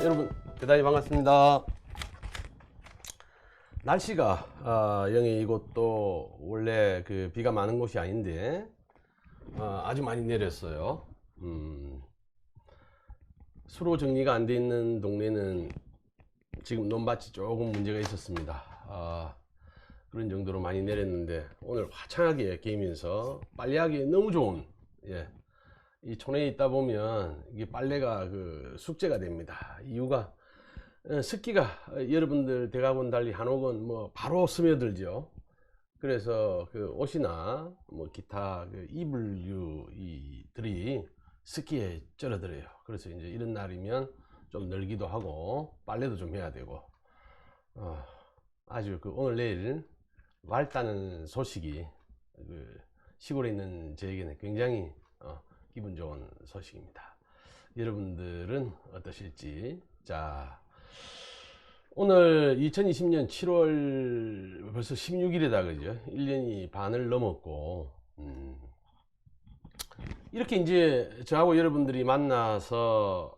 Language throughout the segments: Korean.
여러분 대단히 반갑습니다. 날씨가 영해 이곳도 원래 그 비가 많은 곳이 아닌데 아주 많이 내렸어요. 수로 정리가 안 돼 있는 동네는 지금 논밭이 조금 문제가 있었습니다. 그런 정도로 많이 내렸는데 오늘 화창하게 개면서 빨래하기 너무 좋은, 이 촌에 있다 보면 이게 빨래가 그 숙제가 됩니다. 이유가 습기가 여러분들 대각원 달리 한옥은 뭐 바로 스며들죠. 그래서 그 옷이나 뭐 기타 그 이불류들이 습기에 쩔어들어요. 그래서 이제 이런 날이면 좀 늘기도 하고 빨래도 좀 해야 되고 아주 그 오늘 내일 맑다는 소식이 그 시골에 있는 저에게는 굉장히 기분 좋은 소식입니다. 여러분들은 어떠실지. 자, 오늘 2020년 7월 벌써 16일이다 그죠? 1년이 반을 넘었고 이렇게 이제 저하고 여러분들이 만나서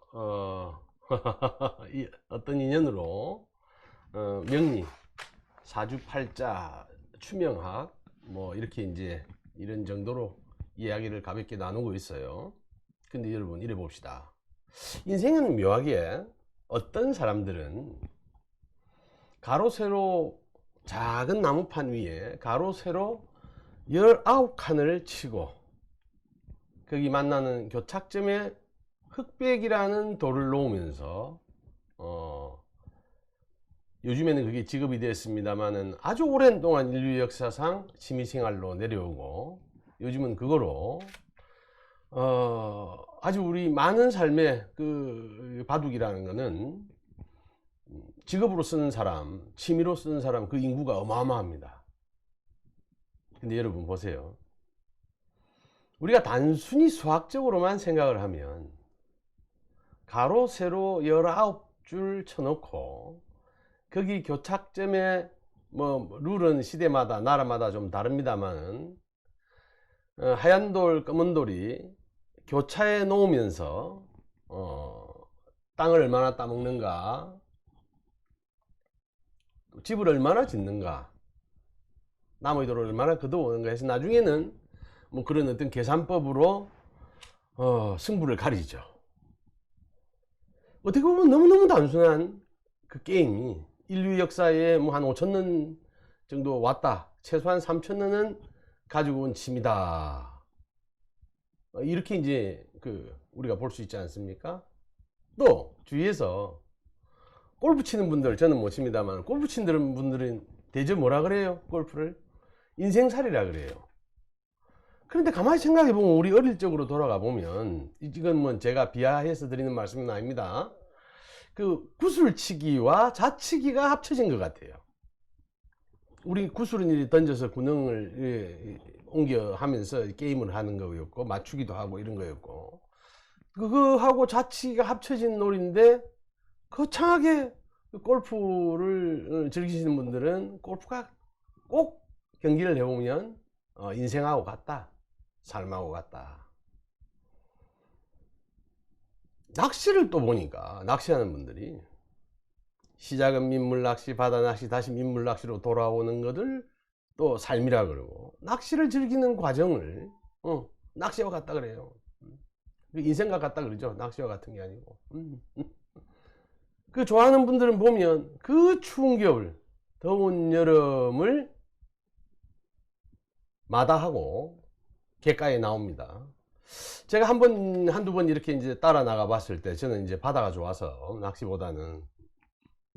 어떤 인연으로 명리, 사주팔자, 추명학 뭐 이렇게 이제 이런 정도로 이야기를 가볍게 나누고 있어요. 근데 여러분 이래 봅시다. 인생은 묘하게 어떤 사람들은 가로 세로 작은 나무판 위에 가로 세로 19칸을 치고 거기 만나는 교착점에 흑백이라는 돌을 놓으면서 요즘에는 그게 직업이 되었습니다만은 아주 오랜 동안 인류 역사상 취미생활로 내려오고 요즘은 그거로 아주 우리 많은 삶의 그 바둑이라는 거는 직업으로 쓰는 사람, 취미로 쓰는 사람 그 인구가 어마어마합니다. 근데 여러분 보세요. 우리가 단순히 수학적으로만 생각을 하면 가로 세로 19줄 쳐놓고 거기 교착점에 뭐 룰은 시대마다 나라마다 좀 다릅니다만 하얀 돌 검은 돌이 교차해 놓으면서 땅을 얼마나 따먹는가, 집을 얼마나 짓는가, 나무의 돌을 얼마나 걷어오는가 해서 나중에는 뭐 그런 어떤 계산법으로 승부를 가리죠. 어떻게 보면 너무너무 단순한 그 게임이 인류 역사에 뭐 한 5,000년 정도 왔다, 최소한 3,000년은 가지고 온 취미다, 이렇게 이제 그 우리가 볼 수 있지 않습니까? 또 주위에서 골프 치는 분들, 저는 못 칩니다만 골프 치는 분들은 대체 뭐라 그래요? 골프를 인생살이라 그래요. 그런데 가만히 생각해 보면 우리 어릴 적으로 돌아가 보면, 이건 뭐 제가 비하해서 드리는 말씀은 아닙니다. 그 구슬치기와 자치기가 합쳐진 것 같아요. 우리 구슬은 던져서 군형을 옮겨 하면서 게임을 하는 거였고 맞추기도 하고 이런 거였고, 그거하고 자치기가 합쳐진 놀인데 거창하게 골프를 즐기시는 분들은 골프가 꼭 경기를 해보면 인생하고 같다, 삶하고 같다. 낚시를 또 보니까 낚시하는 분들이 시작은 민물낚시, 바다낚시, 다시 민물낚시로 돌아오는 것을 또 삶이라 그러고, 낚시를 즐기는 과정을 낚시와 같다 그래요. 인생과 같다 그러죠. 낚시와 같은 게 아니고. 그 좋아하는 분들은 보면 그 추운 겨울, 더운 여름을 마다하고 갯가에 나옵니다. 제가 한두 번 이렇게 이제 따라 나가 봤을 때 저는 이제 바다가 좋아서 낚시보다는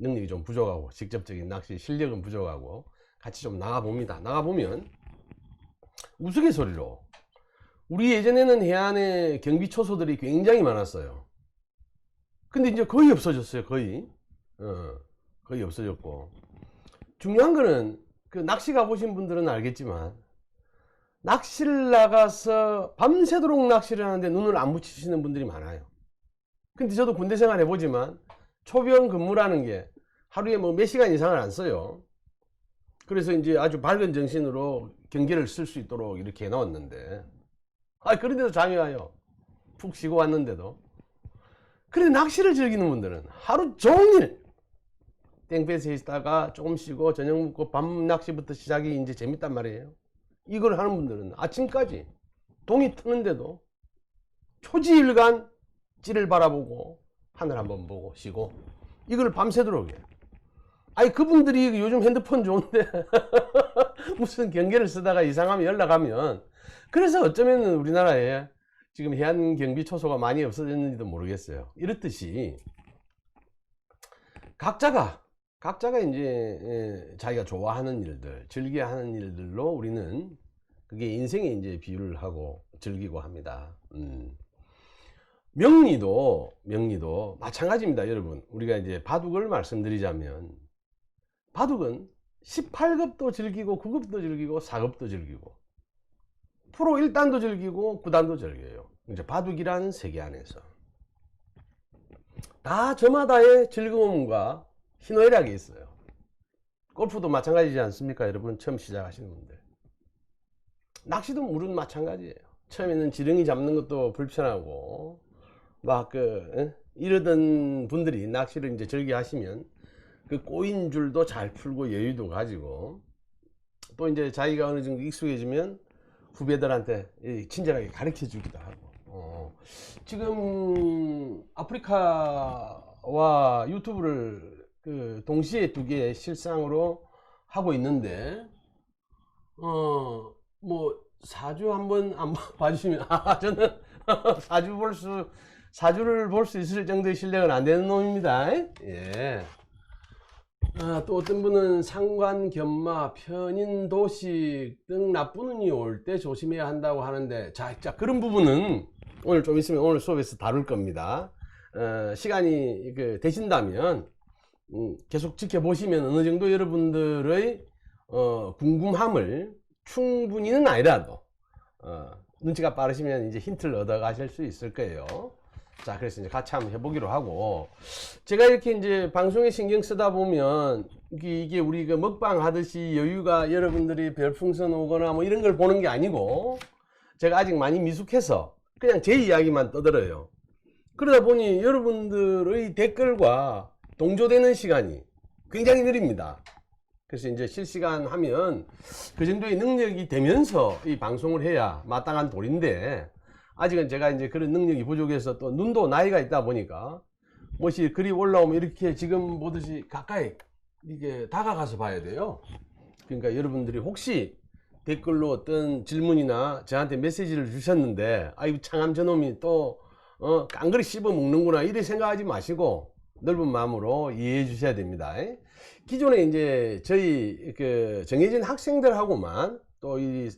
능력이 좀 부족하고 직접적인 낚시 실력은 부족하고 같이 좀 나가 봅니다. 나가 보면 우스갯소리로 우리 예전에는 해안에 경비 초소들이 굉장히 많았어요. 근데 이제 거의 없어졌어요. 거의 없어졌고, 중요한 거는 그 낚시 가보신 분들은 알겠지만 낚시를 나가서 밤새도록 낚시를 하는데 눈을 안 붙이시는 분들이 많아요. 근데 저도 군대 생활 해보지만 초병 근무라는 게 하루에 뭐 몇 시간 이상을 안 써요. 그래서 이제 아주 밝은 정신으로 경계를 쓸 수 있도록 이렇게 해놓았는데, 그런데도 잠이 와요. 푹 쉬고 왔는데도. 그래 낚시를 즐기는 분들은 하루 종일 땡볕에 있다가 조금 쉬고 저녁 먹고 밤 낚시부터 시작이 이제 재밌단 말이에요. 이걸 하는 분들은 아침까지 동이 트는데도 초지일간 찌를 바라보고 하늘 한번 보고 쉬고 이걸 밤새도록 해요. 아니 그분들이 요즘 핸드폰 좋은데 무슨 경계를 쓰다가 이상하면 연락하면, 그래서 어쩌면 우리나라에 지금 해안 경비 초소가 많이 없어졌는지도 모르겠어요. 이렇듯이 각자가 이제 자기가 좋아하는 일들, 즐겨하는 일들로 우리는 그게 인생에 이제 비유를 하고 즐기고 합니다. 명리도 마찬가지입니다, 여러분. 우리가 이제 바둑을 말씀드리자면 바둑은 18급도 즐기고 9급도 즐기고 4급도 즐기고 프로 1단도 즐기고 9단도 즐겨요. 이제 바둑이라는 세계 안에서 다 저마다의 즐거움과 희노애락이 있어요. 골프도 마찬가지지 않습니까, 여러분? 처음 시작하시는 분들. 낚시도 물은 마찬가지예요. 처음에는 지렁이 잡는 것도 불편하고 막 이러던 분들이 낚시를 이제 즐겨 하시면 그 꼬인 줄도 잘 풀고 여유도 가지고 또 이제 자기가 어느 정도 익숙해지면 후배들한테 친절하게 가르쳐 주기도 하고. 지금 아프리카와 유튜브를 동시에 두 개 실상으로 하고 있는데 뭐 사주 한번 봐주시면 저는 사주를 볼 수 있을 정도의 실력은 안 되는 놈입니다. 예. 또 어떤 분은 상관, 견마, 편인, 도식 등 나쁜 운이 올 때 조심해야 한다고 하는데, 자 그런 부분은 오늘 좀 있으면 오늘 수업에서 다룰 겁니다. 시간이 되신다면 계속 지켜보시면 어느 정도 여러분들의 궁금함을 충분히는 아니라도 눈치가 빠르시면 이제 힌트를 얻어 가실 수 있을 거예요. 자, 그래서 이제 같이 한번 해보기로 하고, 제가 이렇게 이제 방송에 신경 쓰다 보면 이게 우리 먹방 하듯이 여유가 여러분들이 별풍선 오거나 뭐 이런 걸 보는 게 아니고, 제가 아직 많이 미숙해서 그냥 제 이야기만 떠들어요. 그러다 보니 여러분들의 댓글과 동조되는 시간이 굉장히 느립니다. 그래서 이제 실시간 하면 그 정도의 능력이 되면서 이 방송을 해야 마땅한 도리인데, 아직은 제가 이제 그런 능력이 부족해서 또 눈도 나이가 있다 보니까 뭐시 글이 올라오면 이렇게 지금 보듯이 가까이 이게 다가가서 봐야 돼요. 그러니까 여러분들이 혹시 댓글로 어떤 질문이나 저한테 메시지를 주셨는데, 아이고 창암 저놈이 또 깡그리 씹어 먹는구나 이렇게 생각하지 마시고 넓은 마음으로 이해해 주셔야 됩니다. 기존에 이제 저희 정해진 학생들하고만 또 이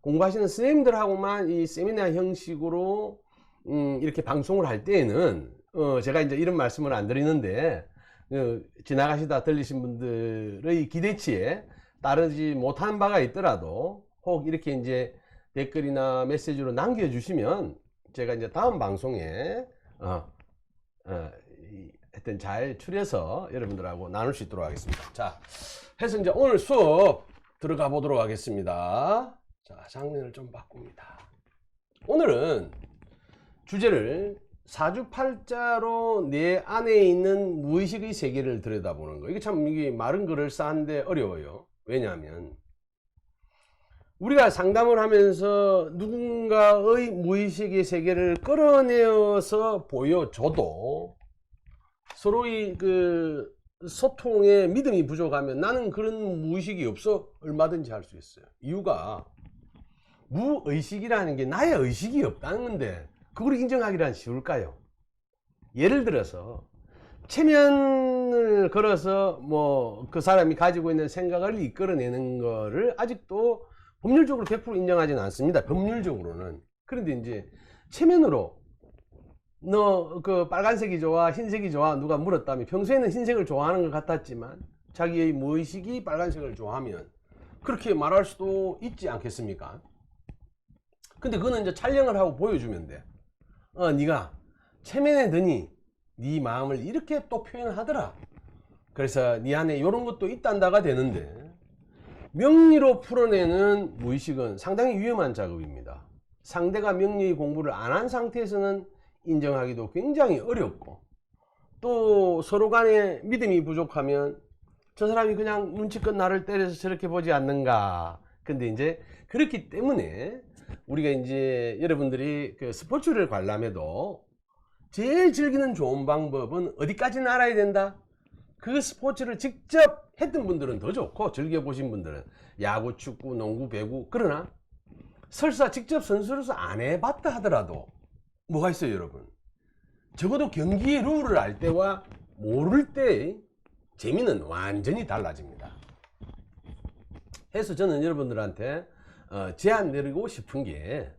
공부하시는 선생님들하고만 이 세미나 형식으로 이렇게 방송을 할 때에는 제가 이제 이런 말씀을 안 드리는데, 지나가시다 들리신 분들의 기대치에 따르지 못하는 바가 있더라도 혹 이렇게 이제 댓글이나 메시지로 남겨주시면 제가 이제 다음 방송에 하여튼 잘 추려서 여러분들하고 나눌 수 있도록 하겠습니다. 자, 해서 이제 오늘 수업 들어가 보도록 하겠습니다. 자, 장면을 좀 바꿉니다. 오늘은 주제를 사주팔자로 내 안에 있는 무의식의 세계를 들여다보는 거. 이게 참 이게 말은 그럴싸한데 어려워요. 왜냐하면 우리가 상담을 하면서 누군가의 무의식의 세계를 끌어내어서 보여줘도 서로의 소통에 믿음이 부족하면 나는 그런 무의식이 없어 얼마든지 할 수 있어요. 이유가 무의식이라는 게 나의 의식이 없다는 건데 그걸 인정하기란 쉬울까요? 예를 들어서 체면을 걸어서 뭐 그 사람이 가지고 있는 생각을 이끌어내는 거를 아직도 법률적으로 100% 인정하지는 않습니다. 법률적으로는. 그런데 이제 체면으로 너 빨간색이 좋아 흰색이 좋아 누가 물었다면 평소에는 흰색을 좋아하는 것 같았지만 자기의 무의식이 빨간색을 좋아하면 그렇게 말할 수도 있지 않겠습니까? 근데 그거는 이제 촬영을 하고 보여주면 돼. 네가 체면에 드니 네 마음을 이렇게 또 표현하더라. 그래서 네 안에 이런 것도 있단다가 되는데, 명리로 풀어내는 무의식은 상당히 위험한 작업입니다. 상대가 명리 공부를 안 한 상태에서는 인정하기도 굉장히 어렵고, 또 서로 간에 믿음이 부족하면 저 사람이 그냥 눈치껏 나를 때려서 저렇게 보지 않는가. 근데 이제 그렇기 때문에 우리가 이제 여러분들이 그 스포츠를 관람해도 제일 즐기는 좋은 방법은 어디까지는 알아야 된다. 그 스포츠를 직접 했던 분들은 더 좋고, 즐겨보신 분들은 야구, 축구, 농구, 배구. 그러나 설사 직접 선수로서 안 해봤다 하더라도 뭐가 있어요, 여러분? 적어도 경기의 룰을 알 때와 모를 때의 재미는 완전히 달라집니다. 해서 저는 여러분들한테 제안 드리고 싶은 게,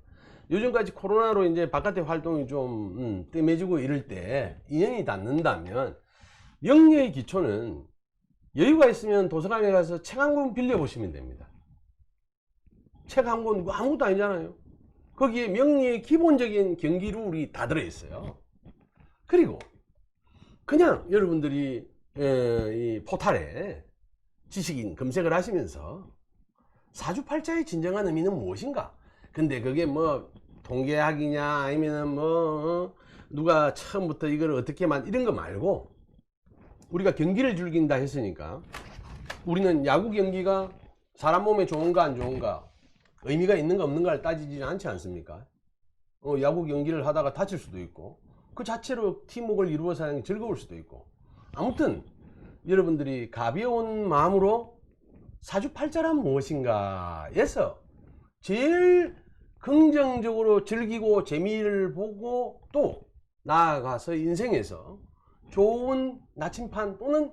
요즘까지 코로나로 이제 바깥의 활동이 좀 뜸해지고 이럴 때 인연이 닿는다면, 명리의 기초는 여유가 있으면 도서관에 가서 책 한 권 빌려보시면 됩니다. 책 한 권 아무것도 아니잖아요. 거기에 명리의 기본적인 경기 룰이 다 들어있어요. 그리고 그냥 여러분들이 이 포탈에 지식인 검색을 하시면서 사주팔자의 진정한 의미는 무엇인가? 근데 그게 뭐 통계학이냐 아니면은 뭐 누가 처음부터 이걸 어떻게 이런 거 말고, 우리가 경기를 즐긴다 했으니까 우리는 야구 경기가 사람 몸에 좋은가 안 좋은가, 의미가 있는가 없는가를 따지지 않지 않습니까? 야구 경기를 하다가 다칠 수도 있고, 그 자체로 팀워크를 이루어서 하는 게 즐거울 수도 있고. 아무튼 여러분들이 가벼운 마음으로 사주팔자란 무엇인가 해서 제일 긍정적으로 즐기고 재미를 보고, 또 나아가서 인생에서 좋은 나침판 또는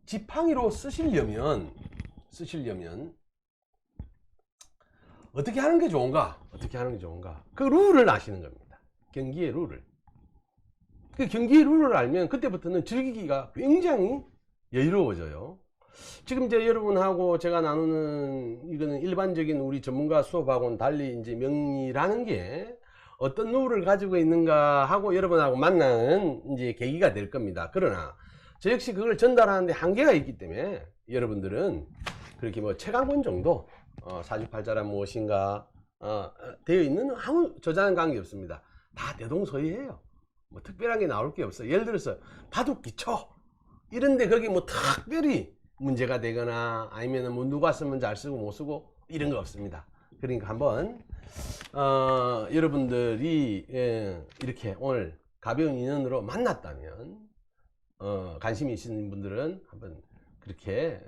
지팡이로 쓰시려면 어떻게 하는 게 좋은가? 그 룰을 아시는 겁니다. 경기의 룰을. 그 경기의 룰을 알면 그때부터는 즐기기가 굉장히 여유로워져요. 지금 이제 여러분하고 제가 나누는 이거는 일반적인 우리 전문가 수업하고는 달리 이제 명리라는 게 어떤 룰을 가지고 있는가 하고 여러분하고 만나는 이제 계기가 될 겁니다. 그러나 저 역시 그걸 전달하는데 한계가 있기 때문에 여러분들은 그렇게 뭐 책 한 권 정도 사주팔자란 무엇인가 되어 있는 아무 저자는 관계 없습니다. 다 대동소이해요. 뭐 특별한 게 나올 게 없어요. 예를 들어서 바둑기초 이런데 거기 뭐 특별히 문제가 되거나 아니면 뭐 누가 쓰면 잘 쓰고 못 쓰고 이런 거 없습니다. 그러니까 한번 여러분들이 이렇게 오늘 가벼운 인연으로 만났다면 관심이 있으신 분들은 한번 그렇게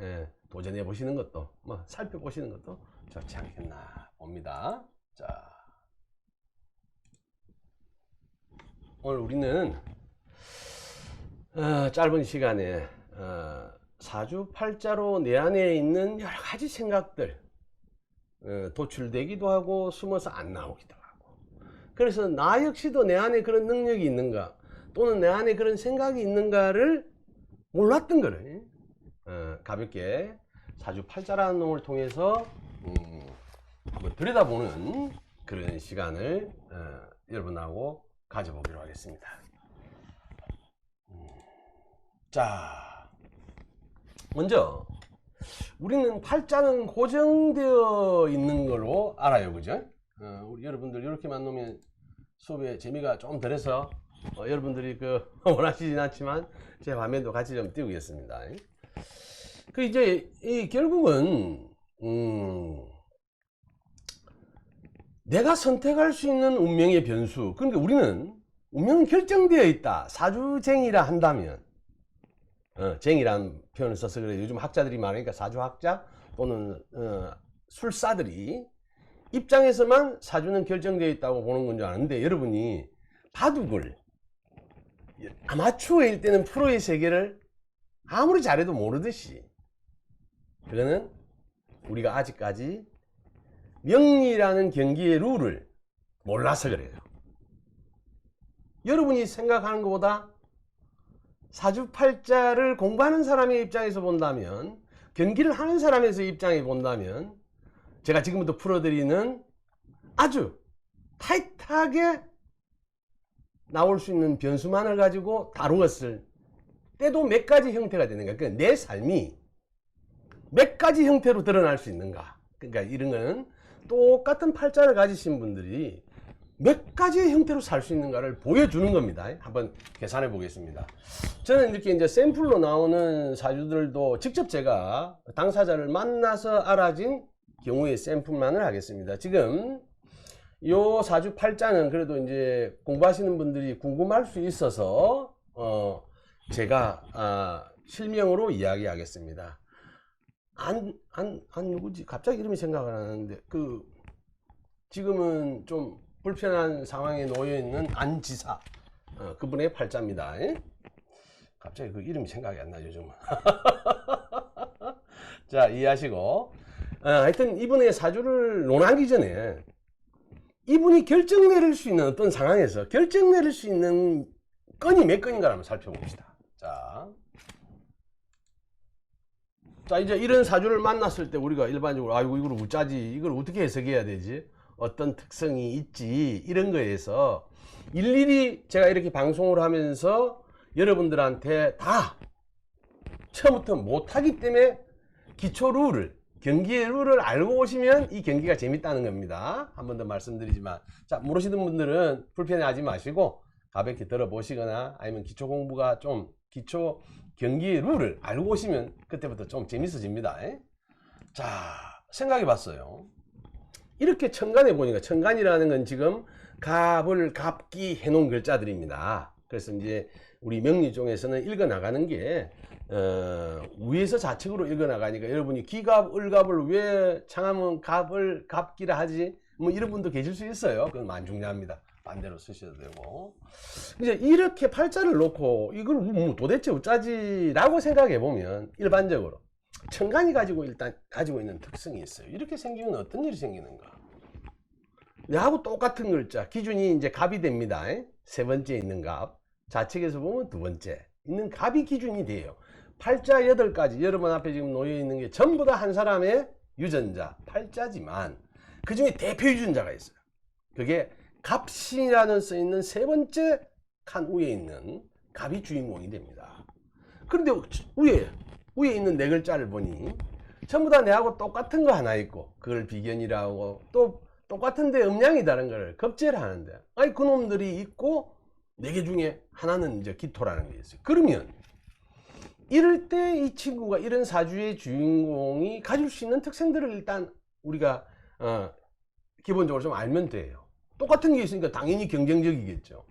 도전해 보시는 것도, 뭐 살펴보시는 것도 좋지 않겠나 봅니다. 자, 오늘 우리는 짧은 시간에 사주팔자로 내 안에 있는 여러 가지 생각들 도출되기도 하고 숨어서 안 나오기도 하고, 그래서 나 역시도 내 안에 그런 능력이 있는가 또는 내 안에 그런 생각이 있는가를 몰랐던 거를 가볍게 사주팔자라는 놈을 통해서 한번 들여다보는 그런 시간을 여러분하고 가져보기로 하겠습니다. 자, 먼저 우리는 팔자는 고정되어 있는 걸로 알아요, 그죠? 우리 여러분들 이렇게만 놓으면 수업에 재미가 좀 덜해서 여러분들이 원하시진 않지만 제 화면도 같이 좀 띄우겠습니다. 이제 결국은 내가 선택할 수 있는 운명의 변수. 그러니까 우리는 운명은 결정되어 있다. 사주쟁이라 한다면, 쟁이라는 표현을 써서 그래요. 요즘 학자들이 많으니까 사주학자 또는 술사들이 입장에서만 사주는 결정되어 있다고 보는 건 줄 아는데, 여러분이 바둑을 아마추어일 때는 프로의 세계를 아무리 잘해도 모르듯이, 그거는 우리가 아직까지 명리라는 경기의 룰을 몰라서 그래요. 여러분이 생각하는 것보다 사주팔자를 공부하는 사람의 입장에서 본다면, 경기를 하는 사람의 입장에 본다면, 제가 지금부터 풀어드리는 아주 타이트하게 나올 수 있는 변수만을 가지고 다루었을 때도 몇 가지 형태가 되는 거야. 그러니까 내 삶이 몇 가지 형태로 드러날 수 있는가. 그러니까 이런 거는 똑같은 팔자를 가지신 분들이 몇 가지의 형태로 살 수 있는가를 보여주는 겁니다. 한번 계산해 보겠습니다. 저는 이렇게 이제 샘플로 나오는 사주들도 직접 제가 당사자를 만나서 알아진 경우의 샘플만을 하겠습니다. 지금 요 사주 팔자는 그래도 이제 공부하시는 분들이 궁금할 수 있어서 제가 실명으로 이야기하겠습니다. 누구지? 갑자기 이름이 생각 안 나는데 지금은 좀 불편한 상황에 놓여 있는 안지사 그분의 팔자입니다. 갑자기 그 이름이 생각이 안 나죠, 좀. 자, 이해하시고 하여튼 이분의 사주를 논하기 전에 이분이 결정 내릴 수 있는 어떤 상황에서 결정 내릴 수 있는 건이 몇 건인가 한번 살펴봅시다. 자, 이제 이런 사주를 만났을 때 우리가 일반적으로 아이고 이걸 어쩌지, 이걸 어떻게 해석해야 되지, 어떤 특성이 있지, 이런 거에서 일일이 제가 이렇게 방송을 하면서 여러분들한테 다 처음부터 못하기 때문에 기초 룰을, 경기의 룰을 알고 오시면 이 경기가 재밌다는 겁니다. 한 번 더 말씀드리지만, 자, 모르시는 분들은 불편해하지 마시고 가볍게 들어보시거나 아니면 기초 공부가 좀 기초 경기의 룰을 알고 오시면 그때부터 좀 재밌어집니다. 자, 생각해 봤어요. 이렇게 천간에 보니까, 천간이라는 건 지금 갑을 갑기 해놓은 글자들입니다. 그래서 이제 우리 명리종에서는 읽어 나가는 게 위에서 좌측으로 읽어 나가니까 여러분이 기갑, 을갑을 왜 창하면 갑을 갑기라 하지, 뭐 이런 분도 계실 수 있어요. 그건 안 중요합니다. 반대로 쓰셔도 되고. 이제 이렇게 팔자를 놓고 이걸 뭐 도대체 어쩌지 라고 생각해 보면 일반적으로 천간이 일단 가지고 있는 특성이 있어요. 이렇게 생기면 어떤 일이 생기는가? 얘하고 똑같은 글자 기준이 이제 갑이 됩니다. 세 번째 있는 갑, 좌측에서 보면 두 번째 있는 갑이 기준이 돼요. 팔자 8가지 여러분 앞에 지금 놓여 있는 게 전부 다 한 사람의 유전자 팔자지만 그 중에 대표 유전자가 있어요. 그게 갑신이라는 써 있는 세 번째 칸 위에 있는 갑이 주인공이 됩니다. 그런데 위에 있는 네 글자를 보니 전부 다 내하고 똑같은 거 하나 있고 그걸 비견이라고, 또 똑같은데 음양이 다른 걸 겁제를 하는데, 아니 그놈들이 있고 네 개 중에 하나는 이제 기토라는 게 있어요. 그러면 이럴 때 이 친구가 이런 사주의 주인공이 가질 수 있는 특성들을 일단 우리가 기본적으로 좀 알면 돼요. 똑같은 게 있으니까 당연히 경쟁적이겠죠.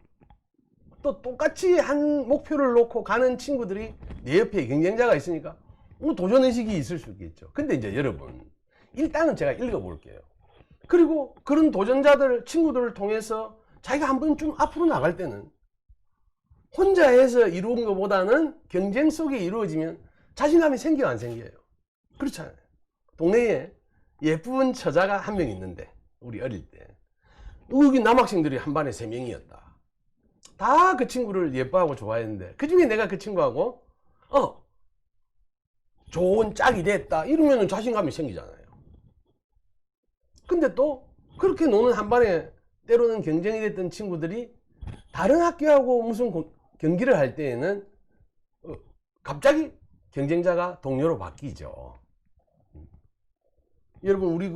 또 똑같이 한 목표를 놓고 가는 친구들이 내 옆에 경쟁자가 있으니까 뭐 도전의식이 있을 수 있겠죠. 근데 이제 여러분, 일단은 제가 읽어볼게요. 그리고 그런 도전자들, 친구들을 통해서 자기가 한번 좀 앞으로 나갈 때는 혼자 해서 이루은 것보다는 경쟁 속에 이루어지면 자신감이 생겨요, 안 생겨요? 그렇잖아요. 동네에 예쁜 처자가 한 명 있는데, 우리 어릴 때 여기 남학생들이 한 반에 3명이었다. 다 그 친구를 예뻐하고 좋아했는데 그 중에 내가 그 친구하고 좋은 짝이 됐다 이러면 자신감이 생기잖아요. 근데 또 그렇게 노는 한 반에 때로는 경쟁이 됐던 친구들이 다른 학교하고 무슨 경기를 할 때에는 갑자기 경쟁자가 동료로 바뀌죠. 여러분, 우리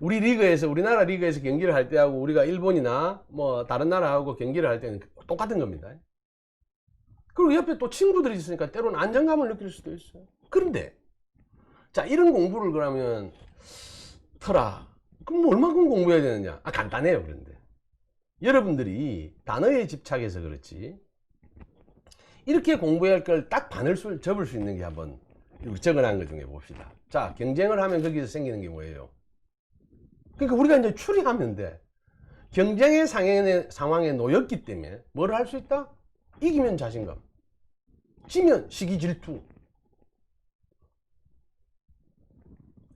우리 리그에서, 우리나라 리그에서 경기를 할 때하고 우리가 일본이나 뭐 다른 나라하고 경기를 할 때는 똑같은 겁니다. 그리고 옆에 또 친구들이 있으니까 때로는 안정감을 느낄 수도 있어요. 그런데 자, 이런 공부를 그러면 그럼 얼마큼 공부해야 되느냐? 간단해요. 그런데 여러분들이 단어에 집착해서 그렇지 이렇게 공부해야 할 걸 딱 반을 접을 수 있는 게 한번 적어놓은 것 중에 봅시다. 자, 경쟁을 하면 거기서 생기는 게 뭐예요? 그러니까 우리가 이제 추리하면 돼. 경쟁의 상황에 놓였기 때문에 뭘 할 수 있다? 이기면 자신감, 지면 시기 질투.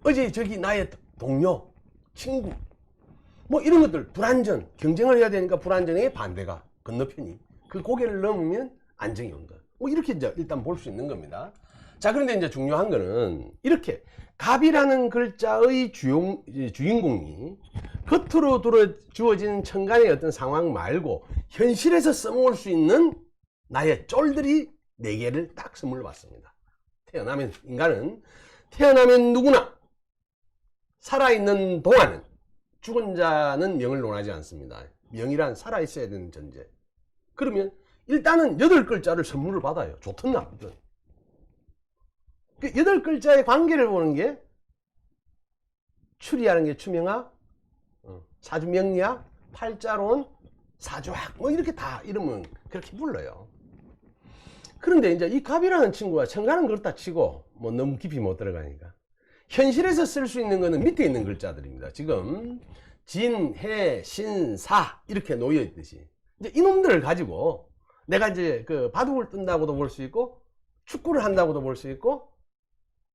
어제 저기 나의 동료, 친구, 뭐 이런 것들, 불안전, 경쟁을 해야 되니까 불안전의 반대가 건너편이, 그 고개를 넘으면 안정이 온다. 뭐 이렇게 이제 일단 볼 수 있는 겁니다. 자, 그런데 이제 중요한 거는 이렇게 갑이라는 글자의 주인공이 겉으로 주어진 천간의 어떤 상황 말고 현실에서 써먹을 수 있는 나의 쫄들이 4개를 딱 선물로 받습니다. 인간은 태어나면 누구나 살아있는 동안은 죽은 자는 명을 논하지 않습니다. 명이란 살아있어야 되는 존재. 그러면 일단은 8글자를 선물을 받아요. 좋든 나쁘든. 그 8글자의 관계를 보는 게 추리하는 게 추명학, 사주명리학, 팔자론, 사주학 뭐 이렇게 다 이름은 그렇게 불러요. 그런데 이제 이 갑이라는 친구가 천간은 그렇다 치고 뭐 너무 깊이 못 들어가니까 현실에서 쓸 수 있는 거는 밑에 있는 글자들입니다. 지금 진, 해, 신, 사 이렇게 놓여 있듯이 이제 이놈들을 가지고 내가 이제 그 바둑을 뜬다고도 볼 수 있고 축구를 한다고도 볼 수 있고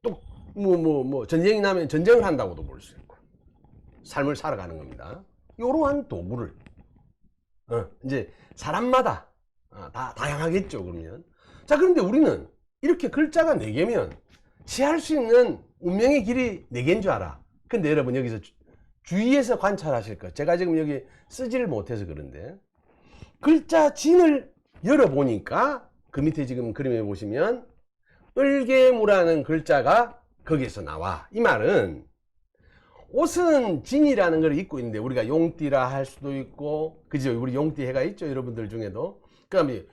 또 뭐 전쟁이 나면 전쟁을 한다고도 볼 수 있고 삶을 살아가는 겁니다. 이러한 도구를 이제 사람마다 다 다양하겠죠. 그러면 자, 그런데 우리는 이렇게 글자가 4개면 취할 수 있는 운명의 길이 4개인 줄 알아. 근데 여러분 여기서 주의해서 관찰하실 것. 제가 지금 여기 쓰지를 못해서 그런데 글자 진을 열어보니까 그 밑에 지금 그림에 보시면 을개무라는 글자가 거기에서 나와. 이 말은 옷은 진이라는 걸 입고 있는데 우리가 용띠라 할 수도 있고 그죠? 우리 용띠 해가 있죠. 여러분들 중에도. 그 다음에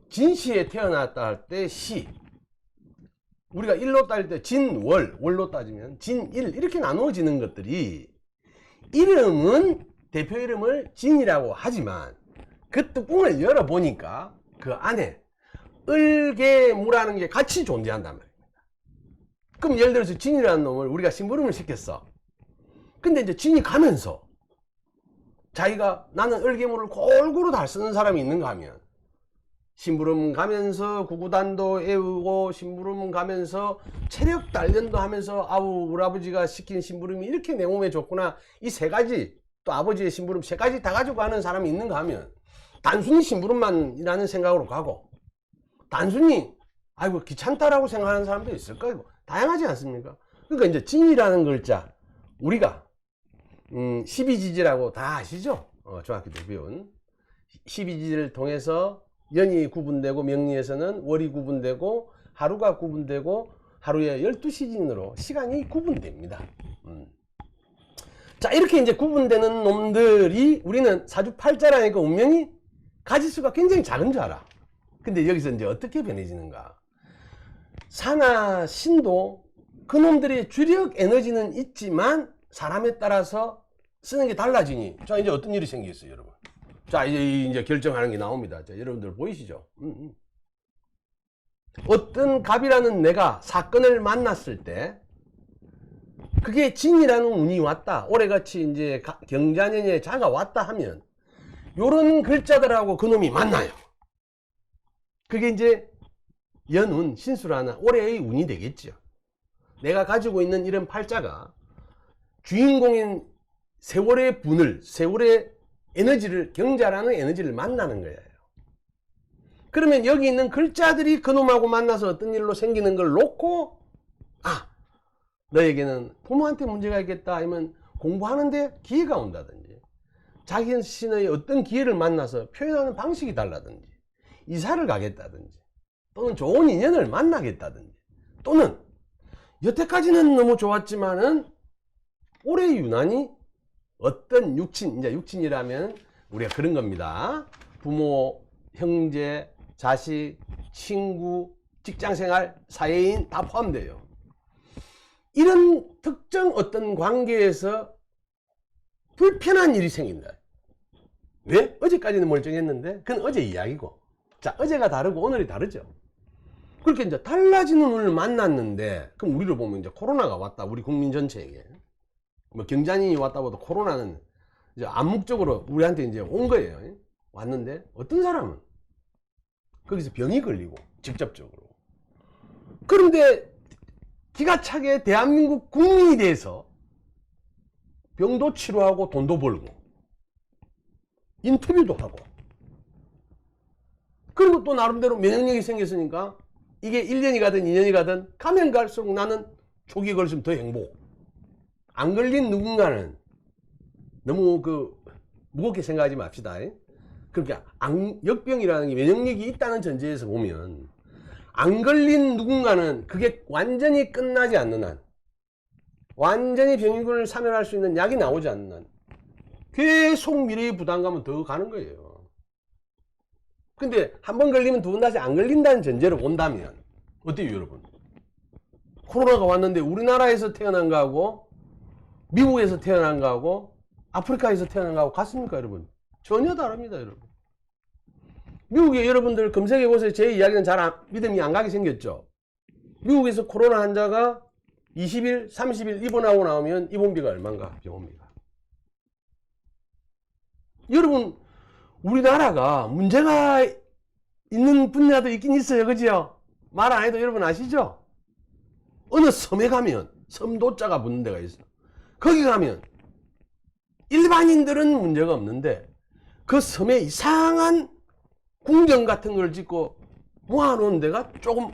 진시에 태어났다 할 때 시, 우리가 일로 따질 때 진월, 월로 따지면 진일 이렇게 나누어지는 것들이 이름은 대표 이름을 진이라고 하지만 그 뚜껑을 열어보니까 그 안에 을개무라는 게 같이 존재한단 말입니다. 그럼 예를 들어서 진이라는 놈을 우리가 심부름을 시켰어. 근데 이제 진이 가면서 자기가 나는 을개무를 골고루 다 쓰는 사람이 있는가 하면 심부름 가면서 구구단도 외우고 심부름 가면서 체력 단련도 하면서 아우 우리 아버지가 시킨 심부름이 이렇게 내 몸에 좋구나 이 3가지 또 아버지의 심부름 3가지 다 가지고 가는 사람이 있는가 하면 단순히 심부름만이라는 생각으로 가고 단순히 아이고 귀찮다라고 생각하는 사람도 있을 거고 다양하지 않습니까? 그러니까 이제 진이라는 글자 우리가 12지지라고 다 아시죠? 중학교 때 배운 12지지를 통해서 연이 구분되고 명리에서는 월이 구분되고 하루가 구분되고 하루에 12시즌으로 시간이 구분됩니다. 자, 이렇게 이제 구분되는 놈들이 우리는 사주팔자라니까 운명이 가지수가 굉장히 작은 줄 알아. 근데 여기서 이제 어떻게 변해지는가? 사나 신도 그놈들의 주력 에너지는 있지만 사람에 따라서 쓰는 게 달라지니 자 이제 어떤 일이 생겼어요 여러분. 자 이제 결정하는 게 나옵니다. 자 여러분들 보이시죠? 어떤 갑이라는 내가 사건을 만났을 때 그게 진이라는 운이 왔다 올해같이 이제 경자년에 자가 왔다 하면 요런 글자들하고 그놈이 만나요. 그게 이제 연운 신수라나 올해의 운이 되겠죠. 내가 가지고 있는 이런 팔자가 주인공인 세월의 분을 세월의 에너지를 경자라는 에너지를 만나는 거예요. 그러면 여기 있는 글자들이 그놈하고 만나서 어떤 일로 생기는 걸 놓고 너에게는 부모한테 문제가 있겠다 아니면 공부하는데 기회가 온다든지 자기 자신의 어떤 기회를 만나서 표현하는 방식이 달라든지 이사를 가겠다든지 또는 좋은 인연을 만나겠다든지 또는 여태까지는 너무 좋았지만은 올해 유난히 어떤 육친, 이제 육친이라면 우리가 그런 겁니다. 부모, 형제, 자식, 친구, 직장생활, 사회인 다 포함돼요. 이런 특정 어떤 관계에서 불편한 일이 생긴다. 왜? 어제까지는 멀쩡했는데 그건 어제 이야기고 자 어제가 다르고 오늘이 다르죠. 그렇게 이제 달라지는 운을 만났는데 그럼 우리를 보면 이제 코로나가 왔다 우리 국민 전체에게 뭐 경자년이 왔다고 해도 코로나는 이제 암묵적으로 우리한테 이제 온 거예요. 왔는데 어떤 사람은 거기서 병이 걸리고 직접적으로 그런데 기가 차게 대한민국 국민이 돼서 병도 치료하고 돈도 벌고 인터뷰도 하고 그리고 또 나름대로 면역력이 생겼으니까 이게 1년이 가든 2년이 가든 가면 갈수록 나는 초기에 걸리면 더 행복. 안 걸린 누군가는 너무 무겁게 생각하지 맙시다. 그러니까 역병이라는 게 면역력이 있다는 전제에서 보면 안 걸린 누군가는 그게 완전히 끝나지 않는 한 완전히 병균을 사멸할 수 있는 약이 나오지 않는 한 계속 미래의 부담감은 더 가는 거예요. 근데 한 번 걸리면 두 번 다시 안 걸린다는 전제로 본다면 어때요, 여러분? 코로나가 왔는데 우리나라에서 태어난 거하고 미국에서 태어난 거하고 아프리카에서 태어난 거하고 같습니까, 여러분? 전혀 다릅니다, 여러분. 미국에 여러분들 검색해 보세요. 제 이야기는 잘 믿음이 안 가게 생겼죠. 미국에서 코로나 환자가 20일, 30일 입원하고 나오면 입원비가 얼마인가, 병원비가. 여러분, 우리나라가 문제가 있는 분야도 있긴 있어요. 그죠? 말 안 해도 여러분 아시죠? 어느 섬에 가면 섬도자가 붙는 데가 있어. 거기 가면 일반인들은 문제가 없는데 그 섬에 이상한 궁전 같은 걸 짓고 모아놓은 데가 조금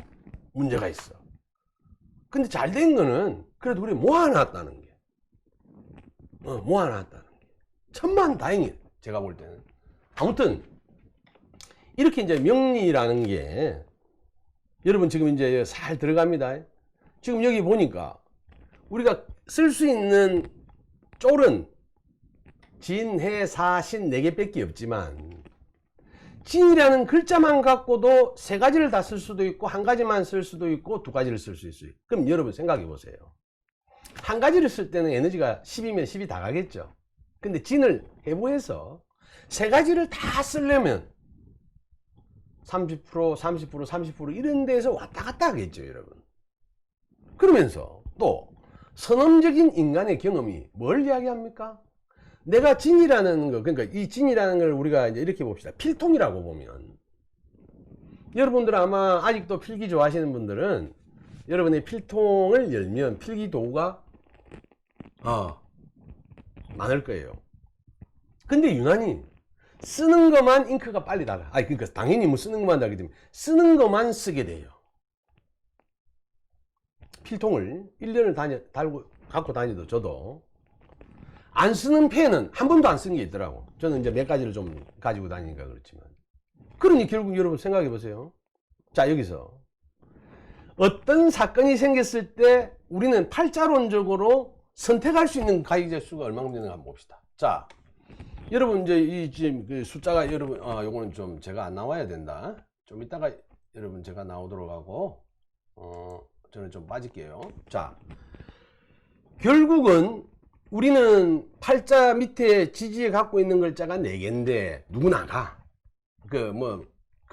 문제가 있어. 근데 잘 된 거는 그래도 우리 모아놨다는 게. 모아놨다는 게. 천만다행이에요. 제가 볼 때는. 아무튼 이렇게 이제 명리라는 게 여러분 지금 이제 살 들어갑니다. 지금 여기 보니까 우리가 쓸 수 있는 쫄은 진, 해, 사, 신 4개밖에 없지만 진이라는 글자만 갖고도 3가지를 다 쓸 수도 있고 1가지만 쓸 수도 있고 2가지를 쓸 수 있어요. 그럼 여러분 생각해 보세요. 1가지를 쓸 때는 에너지가 10이면 10이 다 가겠죠. 근데 진을 해부해서 3가지를 다 쓰려면 30%, 30%, 30% 이런 데서 왔다 갔다 하겠죠, 여러분. 그러면서 또 선험적인 인간의 경험이 뭘 이야기합니까? 내가 진이라는 거, 그러니까 이 진이라는 걸 우리가 이제 이렇게 봅시다. 필통이라고 보면 여러분들 아마 아직도 필기 좋아하시는 분들은 여러분의 필통을 열면 필기 도구가 많을 거예요. 근데 유난히 쓰는 것만 잉크가 빨리 달라. 그러니까 당연히 뭐 쓰는 것만 달기 때문에 쓰는 것만 쓰게 돼요. 필통을 1년을 갖고 다니도 저도 안 쓰는 펜은 한 번도 안 쓴 게 있더라고. 저는 이제 몇 가지를 좀 가지고 다니니까 그렇지만. 그러니 결국 여러분 생각해 보세요. 자, 여기서 어떤 사건이 생겼을 때 우리는 팔자론적으로 선택할 수 있는 가입자 수가 얼마나 되는가 한번 봅시다. 자, 여러분 이제 이 지금 그 숫자가 여러분 요거는 좀 제가 안 나와야 된다. 좀 이따가 여러분 제가 나오도록 하고 저는 좀 빠질게요. 자, 결국은 우리는 팔자 밑에 지지에 갖고 있는 글자가 4개인데 누구나 가. 그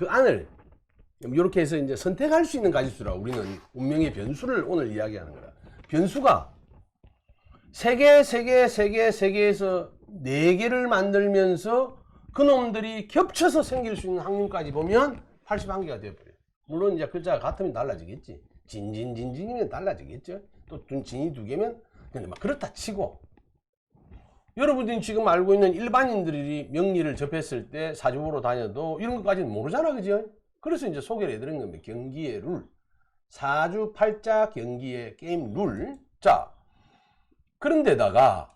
안을 이렇게 해서 이제 선택할 수 있는 가지수라 우리는 운명의 변수를 오늘 이야기하는 거야. 변수가 3개, 3개, 3개, 3개에서 4개를 만들면서 그놈들이 겹쳐서 생길 수 있는 확률까지 보면 81개가 되어버려요. 물론 이제 글자가 같으면 달라지겠지. 진이면 달라지겠죠. 또 진이 2개면 근데 막 그렇다 치고 여러분들이 지금 알고 있는 일반인들이 명리를 접했을 때 사주보러 다녀도 이런 것까지는 모르잖아, 그죠? 그래서 이제 소개를 해드린 겁니다. 경기의 룰. 사주, 팔자, 경기의 게임 룰. 자, 그런데다가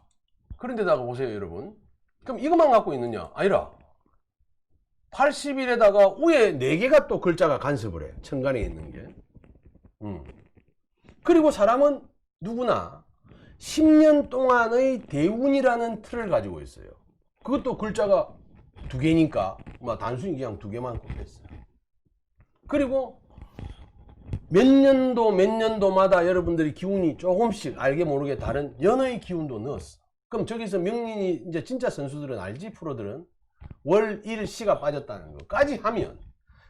보세요, 여러분. 그럼 이것만 갖고 있느냐? 아니라 80일에다가 위에 4개가 또 글자가 간섭을 해. 천간에 있는 게. 그리고 사람은 누구나 10년 동안의 대운이라는 틀을 가지고 있어요. 그것도 글자가 2개니까 단순히 그냥 2개만 꼽혔어요. 그리고 몇 년도마다 여러분들이 기운이 조금씩 알게 모르게 다른 연의 기운도 넣었어. 그럼 저기서 명린이 이제 진짜 선수들은 알지, 프로들은 월, 일, 시가 빠졌다는 것까지 하면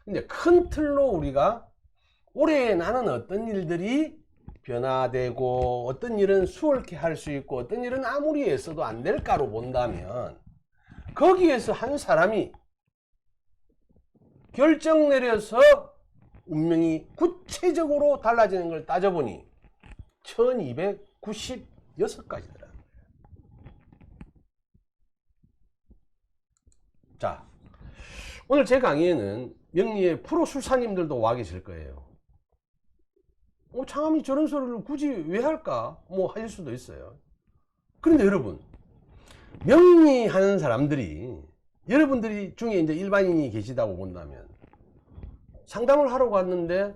이제 큰 틀로 우리가 올해 나는 어떤 일들이 변화되고 어떤 일은 수월케 할 수 있고 어떤 일은 아무리 애써도 안 될까로 본다면 거기에서 한 사람이 결정 내려서 운명이 구체적으로 달라지는 걸 따져보니 1296가지더라. 자, 오늘 제 강의에는 명리의 프로 술사님들도 와 계실 거예요. 창암이 저런 소리를 굳이 왜 할까? 하실 수도 있어요. 그런데 여러분, 명리하는 사람들이 여러분들이 중에 이제 일반인이 계시다고 본다면 상담을 하러 갔는데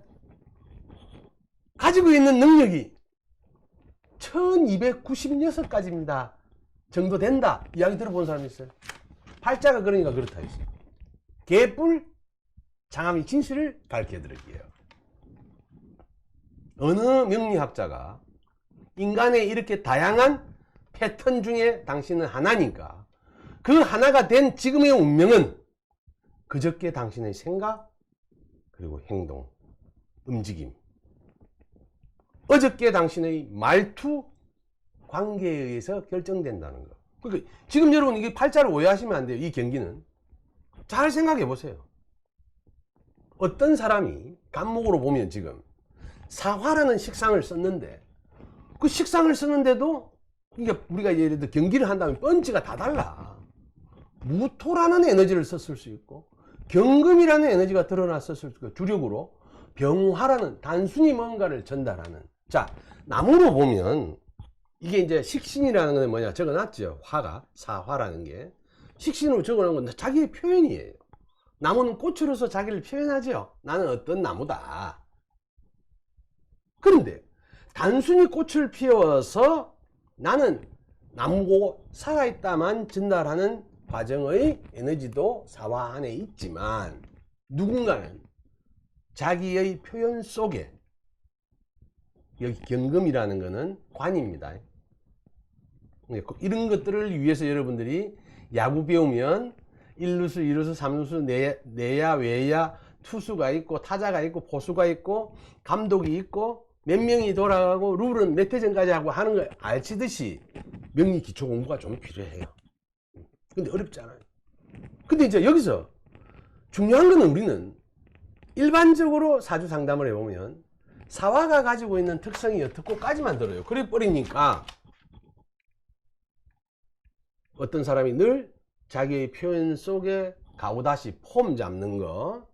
가지고 있는 능력이 1296가지입니다. 정도 된다 이야기 들어본 사람 있어요? 팔자가 그러니까 그렇다 했어요. 개뿔 장암이 진실을 가르쳐 드릴게요. 어느 명리학자가 인간의 이렇게 다양한 패턴 중에 당신은 하나니까 그 하나가 된 지금의 운명은 그저께 당신의 생각 그리고 행동, 움직임, 어저께 당신의 말투, 관계에 의해서 결정된다는 거. 그러니까 지금 여러분 이게 팔자를 오해하시면 안 돼요. 이 경기는 잘 생각해 보세요. 어떤 사람이 간목으로 보면 지금 사화라는 식상을 썼는데 그 식상을 썼는데도 이게 우리가 예를 들어 경기를 한다면 번지가 다 달라. 무토라는 에너지를 썼을 수 있고 경금이라는 에너지가 드러났었을 수 있고 주력으로 병화라는 단순히 뭔가를 전달하는. 자, 나무로 보면 이게 이제 식신이라는 건 뭐냐 적어놨죠. 화가 사화라는 게 식신으로 적어놓은 건 자기의 표현이에요. 나무는 꽃으로서 자기를 표현하죠. 나는 어떤 나무다. 그런데 단순히 꽃을 피워서 나는 나무고 살아있다만 전달하는 과정의 에너지도 사화 안에 있지만 누군가는 자기의 표현 속에 여기 경금이라는 것은 관입니다. 이런 것들을 위해서 여러분들이 야구 배우면 1루수, 2루수, 3루수, 내야, 외야, 투수가 있고 타자가 있고 포수가 있고 감독이 있고 몇 명이 돌아가고 룰은 몇 회전까지 하고 하는 걸 아시듯이 명리 기초 공부가 좀 필요해요. 근데 어렵잖아요. 근데 이제 여기서 중요한 거는 우리는 일반적으로 사주 상담을 해보면 사화가 가지고 있는 특성이 어떻고까지만 들어요. 그래 버리니까 어떤 사람이 늘 자기의 표현 속에 가오다시 폼 잡는 거,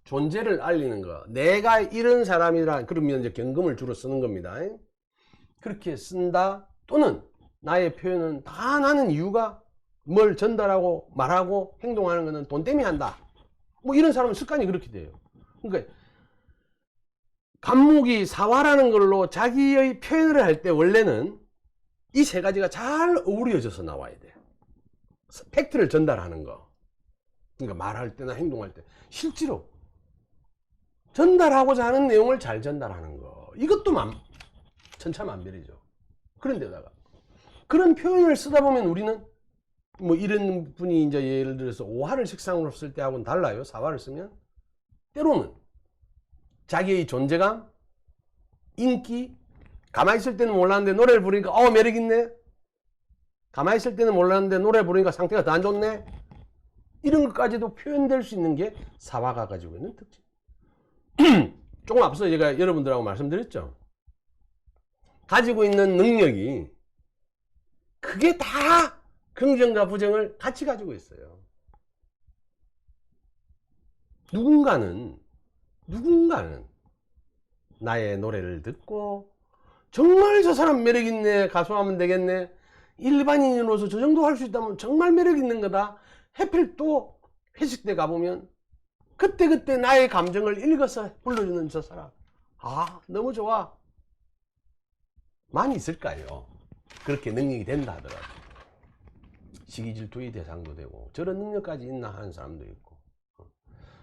존재를 알리는 거, 내가 이런 사람이라 그러면 이제 경금을 주로 쓰는 겁니다. 그렇게 쓴다. 또는 나의 표현은 다 나는 이유가 뭘 전달하고 말하고 행동하는 것은 돈 때문에 한다. 뭐 이런 사람은 습관이 그렇게 돼요. 그러니까 간목이 사화라는 걸로 자기의 표현을 할 때 원래는 이 세 가지가 잘 어우러져서 나와야 돼요. 팩트를 전달하는 거. 그러니까 말할 때나 행동할 때 실제로 전달하고자 하는 내용을 잘 전달하는 거. 이것도 천차만별이죠. 그런데다가 그런 표현을 쓰다 보면 우리는 뭐 이런 분이 이제 예를 들어서 오화를 식상으로 쓸 때하고는 달라요. 사화를 쓰면 때로는 자기의 존재감, 인기, 가만히 있을 때는 몰랐는데 노래를 부르니까 매력있네. 가만히 있을 때는 몰랐는데 노래 부르니까 상태가 더 안 좋네. 이런 것까지도 표현될 수 있는 게 사화가 가지고 있는 특징. 조금 앞서 제가 여러분들하고 말씀드렸죠. 가지고 있는 능력이 그게 다 긍정과 부정을 같이 가지고 있어요. 누군가는 나의 노래를 듣고 정말 저 사람 매력있네, 가수하면 되겠네, 일반인으로서 저 정도 할 수 있다면 정말 매력있는 거다. 하필 또 회식 때 가보면 그때그때 나의 감정을 읽어서 불러주는 저 사람, 너무 좋아. 많이 있을까요? 그렇게 능력이 된다 하더라도 시기질투의 대상도 되고 저런 능력까지 있나 하는 사람도 있고,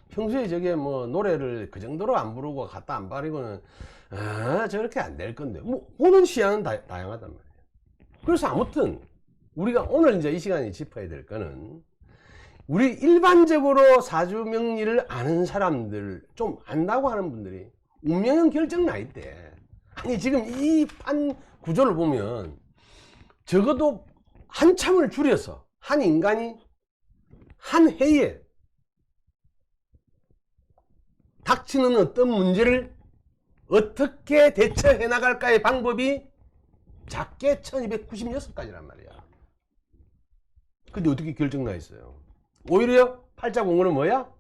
평소에 저게 뭐 노래를 그 정도로 안 부르고 갖다 안 바리고는 저렇게 안 될 건데, 뭐 보는 시야는 다양하단 말이에요. 그래서 아무튼 우리가 오늘 이제 이 시간에 짚어야 될 거는, 우리 일반적으로 사주 명리를 아는 사람들, 좀 안다고 하는 분들이 운명은 결정 나이대. 아니 지금 이 판 구조를 보면 적어도 한참을 줄여서 한 인간이 한 해에 닥치는 어떤 문제를 어떻게 대처해 나갈까의 방법이 작게 1296가지란 말이야. 근데 어떻게 결정나 있어요? 오히려 팔자공부는 뭐야?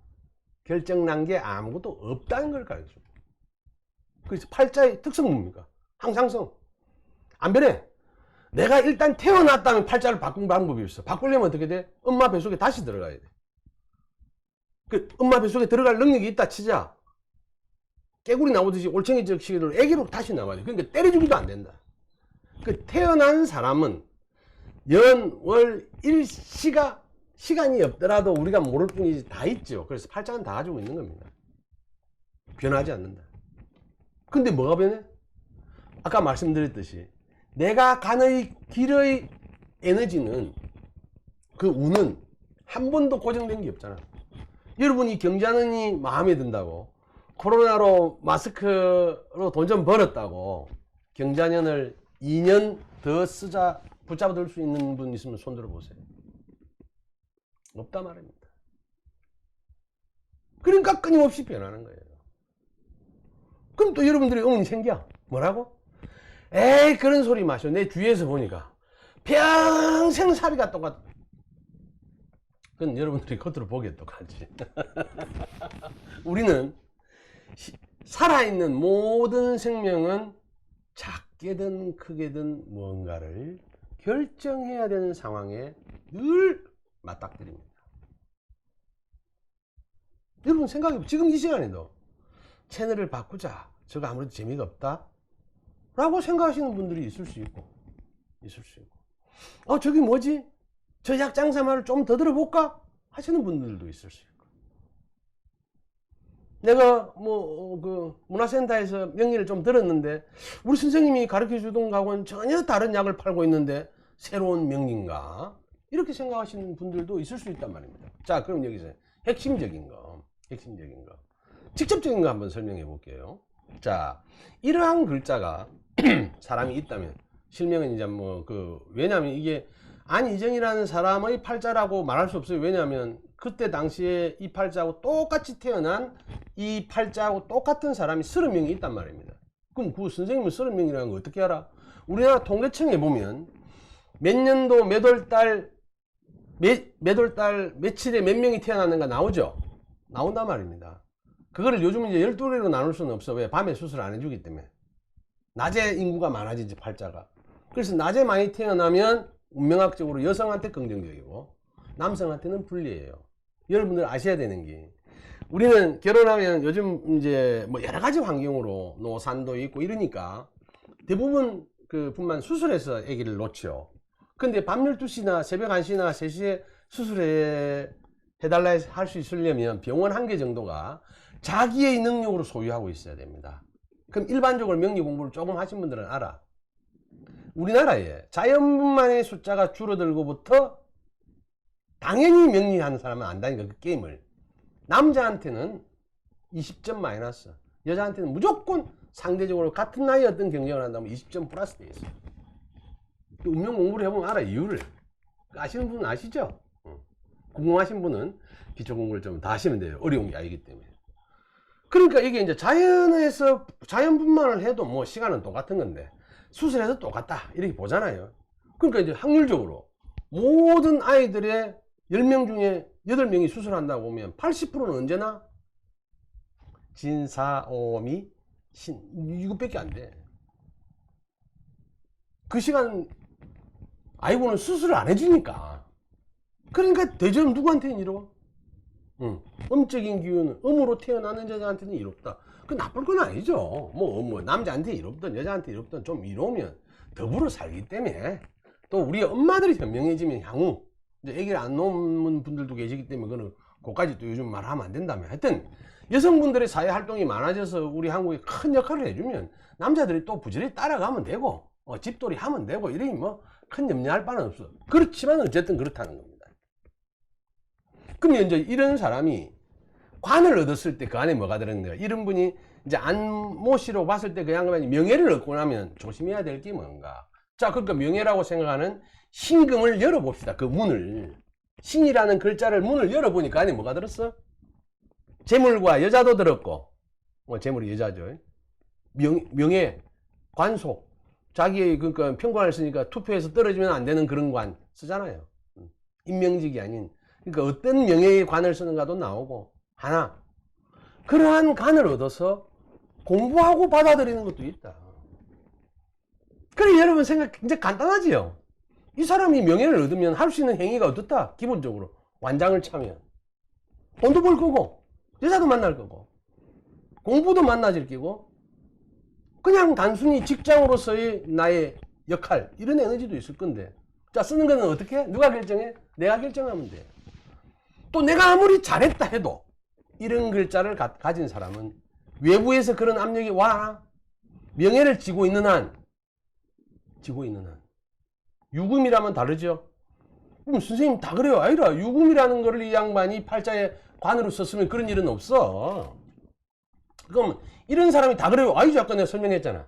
결정난 게 아무것도 없다는 걸 가르쳐. 그래서 팔자의 특성은 뭡니까? 항상성. 안 변해. 내가 일단 태어났다면 팔자를 바꾼 방법이 있어. 바꾸려면 어떻게 돼? 엄마 뱃속에 다시 들어가야 돼. 그 엄마 뱃속에 들어갈 능력이 있다 치자. 깨구리 나오듯이 올챙이 적시기를 애기로 다시 나와야 돼. 그러니까 때려주기도 안 된다. 그 태어난 사람은 연, 월, 일시가 시간이 없더라도 우리가 모를 뿐이지 다 있죠. 그래서 팔자는 다 가지고 있는 겁니다. 변하지 않는다. 근데 뭐가 변해? 아까 말씀드렸듯이 내가 간의 길의 에너지는 그 운은 한 번도 고정된 게 없잖아. 여러분이 경자년이 마음에 든다고 코로나로 마스크로 돈 좀 벌었다고 경자년을 2년 더 쓰자 붙잡아둘 수 있는 분 있으면 손 들어보세요. 없다 말입니다. 그러니까 끊임없이 변하는 거예요. 그럼 또 여러분들이 의문이 생겨. 뭐라고? 에이 그런 소리 마셔. 내 주위에서 보니까 평생 사비가 똑같아. 그건 여러분들이 겉으로 보기에 똑같지. 우리는 살아있는 모든 생명은 작게든 크게든 무언가를 결정해야 되는 상황에 늘 맞닥뜨립니다. 여러분 생각해보세요. 지금 이 시간에도 채널을 바꾸자. 저거 아무래도 재미가 없다. 라고 생각하시는 분들이 있을 수 있고. 저기 뭐지? 저 약장사 말을 좀 더 들어볼까? 하시는 분들도 있을 수 있고. 내가 문화센터에서 명리를 좀 들었는데 우리 선생님이 가르쳐 주던 거하고는 전혀 다른 약을 팔고 있는데 새로운 명리인가? 이렇게 생각하시는 분들도 있을 수 있단 말입니다. 자, 그럼 여기서 핵심적인 거. 직접적인 거 한번 설명해 볼게요. 자, 이러한 글자가 사람이 있다면 실명은 이제 왜냐하면 이게 안이정이라는 사람의 팔자라고 말할 수 없어요. 왜냐하면 그때 당시에 이 팔자하고 똑같이 태어난 이 팔자하고 똑같은 사람이 30명이 있단 말입니다. 그럼 그 선생님은 30명이라는 거 어떻게 알아? 우리나라 통계청에 보면 몇 년도 몇 월 달 며칠에 몇 명이 태어났는가 나오죠? 나온단 말입니다. 그거를 요즘 이제 12개로 나눌 수는 없어. 왜? 밤에 수술 안 해주기 때문에. 낮에 인구가 많아지지, 팔자가. 그래서 낮에 많이 태어나면 운명학적으로 여성한테 긍정적이고 남성한테는 불리해요. 여러분들 아셔야 되는 게 우리는 결혼하면 요즘 이제 여러 가지 환경으로 노산도 있고 이러니까 대부분 뿐만 수술해서 아기를 놓죠. 근데 밤 12시나 새벽 1시나 3시에 해달라 할 수 있으려면 병원 한 개 정도가 자기의 능력으로 소유하고 있어야 됩니다. 그럼 일반적으로 명리 공부를 조금 하신 분들은 알아. 우리나라에 자연분만의 숫자가 줄어들고부터 당연히 명리하는 사람은 안다니까, 그 게임을. 남자한테는 20점 마이너스, 여자한테는 무조건 상대적으로 같은 나이 어떤 경쟁을 한다면 20점 플러스 되어 있어요. 운명 공부를 해보면 알아, 이유를. 아시는 분은 아시죠? 궁금하신 분은 기초 공부를 좀 다 하시면 돼요. 어려운 게 아니기 때문에. 그러니까 이게 이제 자연에서 자연분만을 해도 시간은 똑같은 건데 수술해서 똑같다 이렇게 보잖아요. 그러니까 이제 확률적으로 모든 아이들의 10명 중에 8명이 수술한다고 보면 80%는 언제나 진사오미 신 이것밖에 안 돼. 그 시간 아이고는 수술을 안 해주니까. 그러니까 대전 누구한테는 이로워? 음적인 기운은 음으로 태어나는 여자한테는 이롭다. 그 나쁠 건 아니죠. 남자한테 이롭든 여자한테 이롭든 좀 이로우면 더불어 살기 때문에 또 우리 엄마들이 현명해지면 향후 이제 애기를 안 놓은 분들도 계시기 때문에 그거는 그까지 또 요즘 말하면 안 된다며. 하여튼 여성분들의 사회 활동이 많아져서 우리 한국에 큰 역할을 해주면 남자들이 또 부지런히 따라가면 되고 집돌이 하면 되고 이러니 큰 염려할 바는 없어. 그렇지만 어쨌든 그렇다는 겁니다. 그럼 이제 이런 사람이 관을 얻었을 때 그 안에 뭐가 들었는가? 이런 분이 이제 안모씨로 봤을 때 그 양반이 명예를 얻고 나면 조심해야 될 게 뭔가? 자, 그러니까 명예라고 생각하는 신금을 열어봅시다. 그 문을. 신이라는 글자를 문을 열어보니까 안에 뭐가 들었어? 재물과 여자도 들었고, 재물이 여자죠. 명예, 관속. 자기의 그러니까 평관을 쓰니까 투표해서 떨어지면 안 되는 그런 관 쓰잖아요. 임명직이 아닌. 그러니까 어떤 명예의 관을 쓰는가도 나오고 하나 그러한 관을 얻어서 공부하고 받아들이는 것도 있다. 그래 여러분 생각 굉장히 간단하지요. 이 사람이 명예를 얻으면 할 수 있는 행위가 어떻다? 기본적으로 완장을 차면 돈도 벌 거고 여자도 만날 거고 공부도 만나질 거고 그냥 단순히 직장으로서의 나의 역할 이런 에너지도 있을 건데 자, 쓰는 거는 어떻게? 누가 결정해? 내가 결정하면 돼. 또 내가 아무리 잘했다 해도 이런 글자를 가진 사람은 외부에서 그런 압력이 와. 명예를 쥐고 있는 한. 유금이라면 다르죠. 그럼 선생님 다 그래요. 아니라 유금이라는 거를 이 양반이 팔자에 관으로 썼으면 그런 일은 없어. 그럼 이런 사람이 다 그래요. 아니죠. 아까 내가 설명했잖아.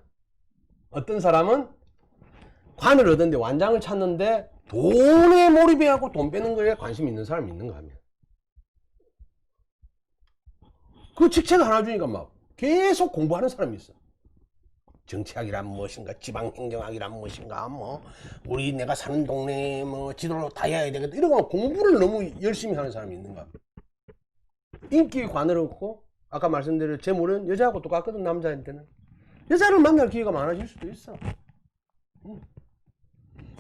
어떤 사람은 관을 얻었는데 완장을 찾는데 돈에 몰입해갖고 돈 빼는 거에 관심 있는 사람이 있는가 하면 그 직책 하나 주니까 막 계속 공부하는 사람이 있어. 정치학이란 무엇인가, 지방행정학이란 무엇인가, 뭐 우리 내가 사는 동네 뭐 지도로 다 해야 되겠다 이러고 공부를 너무 열심히 하는 사람이 있는가. 인기 관을 얻고 아까 말씀드린 제 모르는 여자하고 똑같거든. 남자한테는 여자를 만날 기회가 많아질 수도 있어.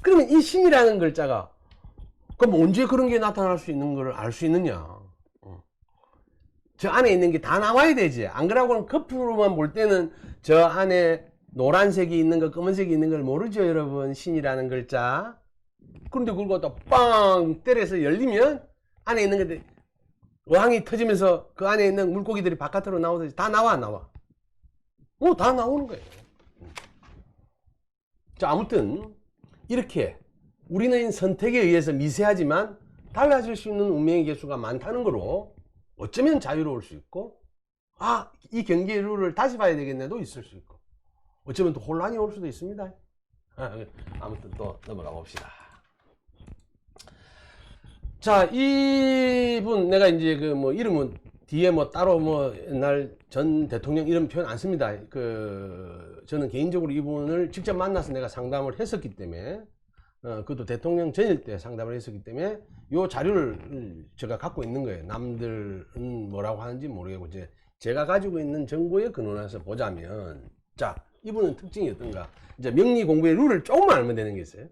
그러면 이 신이라는 글자가 그럼 언제 그런 게 나타날 수 있는 걸 알 수 있느냐. 저 안에 있는 게 다 나와야 되지. 안 그러고는 겉으로만 볼 때는 저 안에 노란색이 있는 거, 검은색이 있는 걸 모르죠, 여러분. 신이라는 글자. 그런데 그걸 갖다 빵 때려서 열리면 안에 있는 것들 어항이 터지면서 그 안에 있는 물고기들이 바깥으로 나오듯이 다 나와, 안 나와? 다 나오는 거예요. 자, 아무튼 이렇게 우리는 선택에 의해서 미세하지만 달라질 수 있는 운명의 개수가 많다는 거로 어쩌면 자유로울 수 있고, 이 경기의 룰을 다시 봐야 되겠네도 있을 수 있고, 어쩌면 또 혼란이 올 수도 있습니다. 아무튼 또 넘어가 봅시다. 자, 이분 내가 이제 그 뭐 이름은 뒤에 뭐 따로 뭐 옛날 전 대통령 이름 표현 안 씁니다. 저는 개인적으로 이분을 직접 만나서 내가 상담을 했었기 때문에, 그것도 대통령 전일 때 상담을 했었기 때문에 요 자료를 제가 갖고 있는 거예요. 남들은 뭐라고 하는지 모르겠고 제가 가지고 있는 정보에 근원해서 보자면, 자, 이분은 특징이 어떤가. 이제 명리 공부의 룰을 조금만 알면 되는 게 있어요.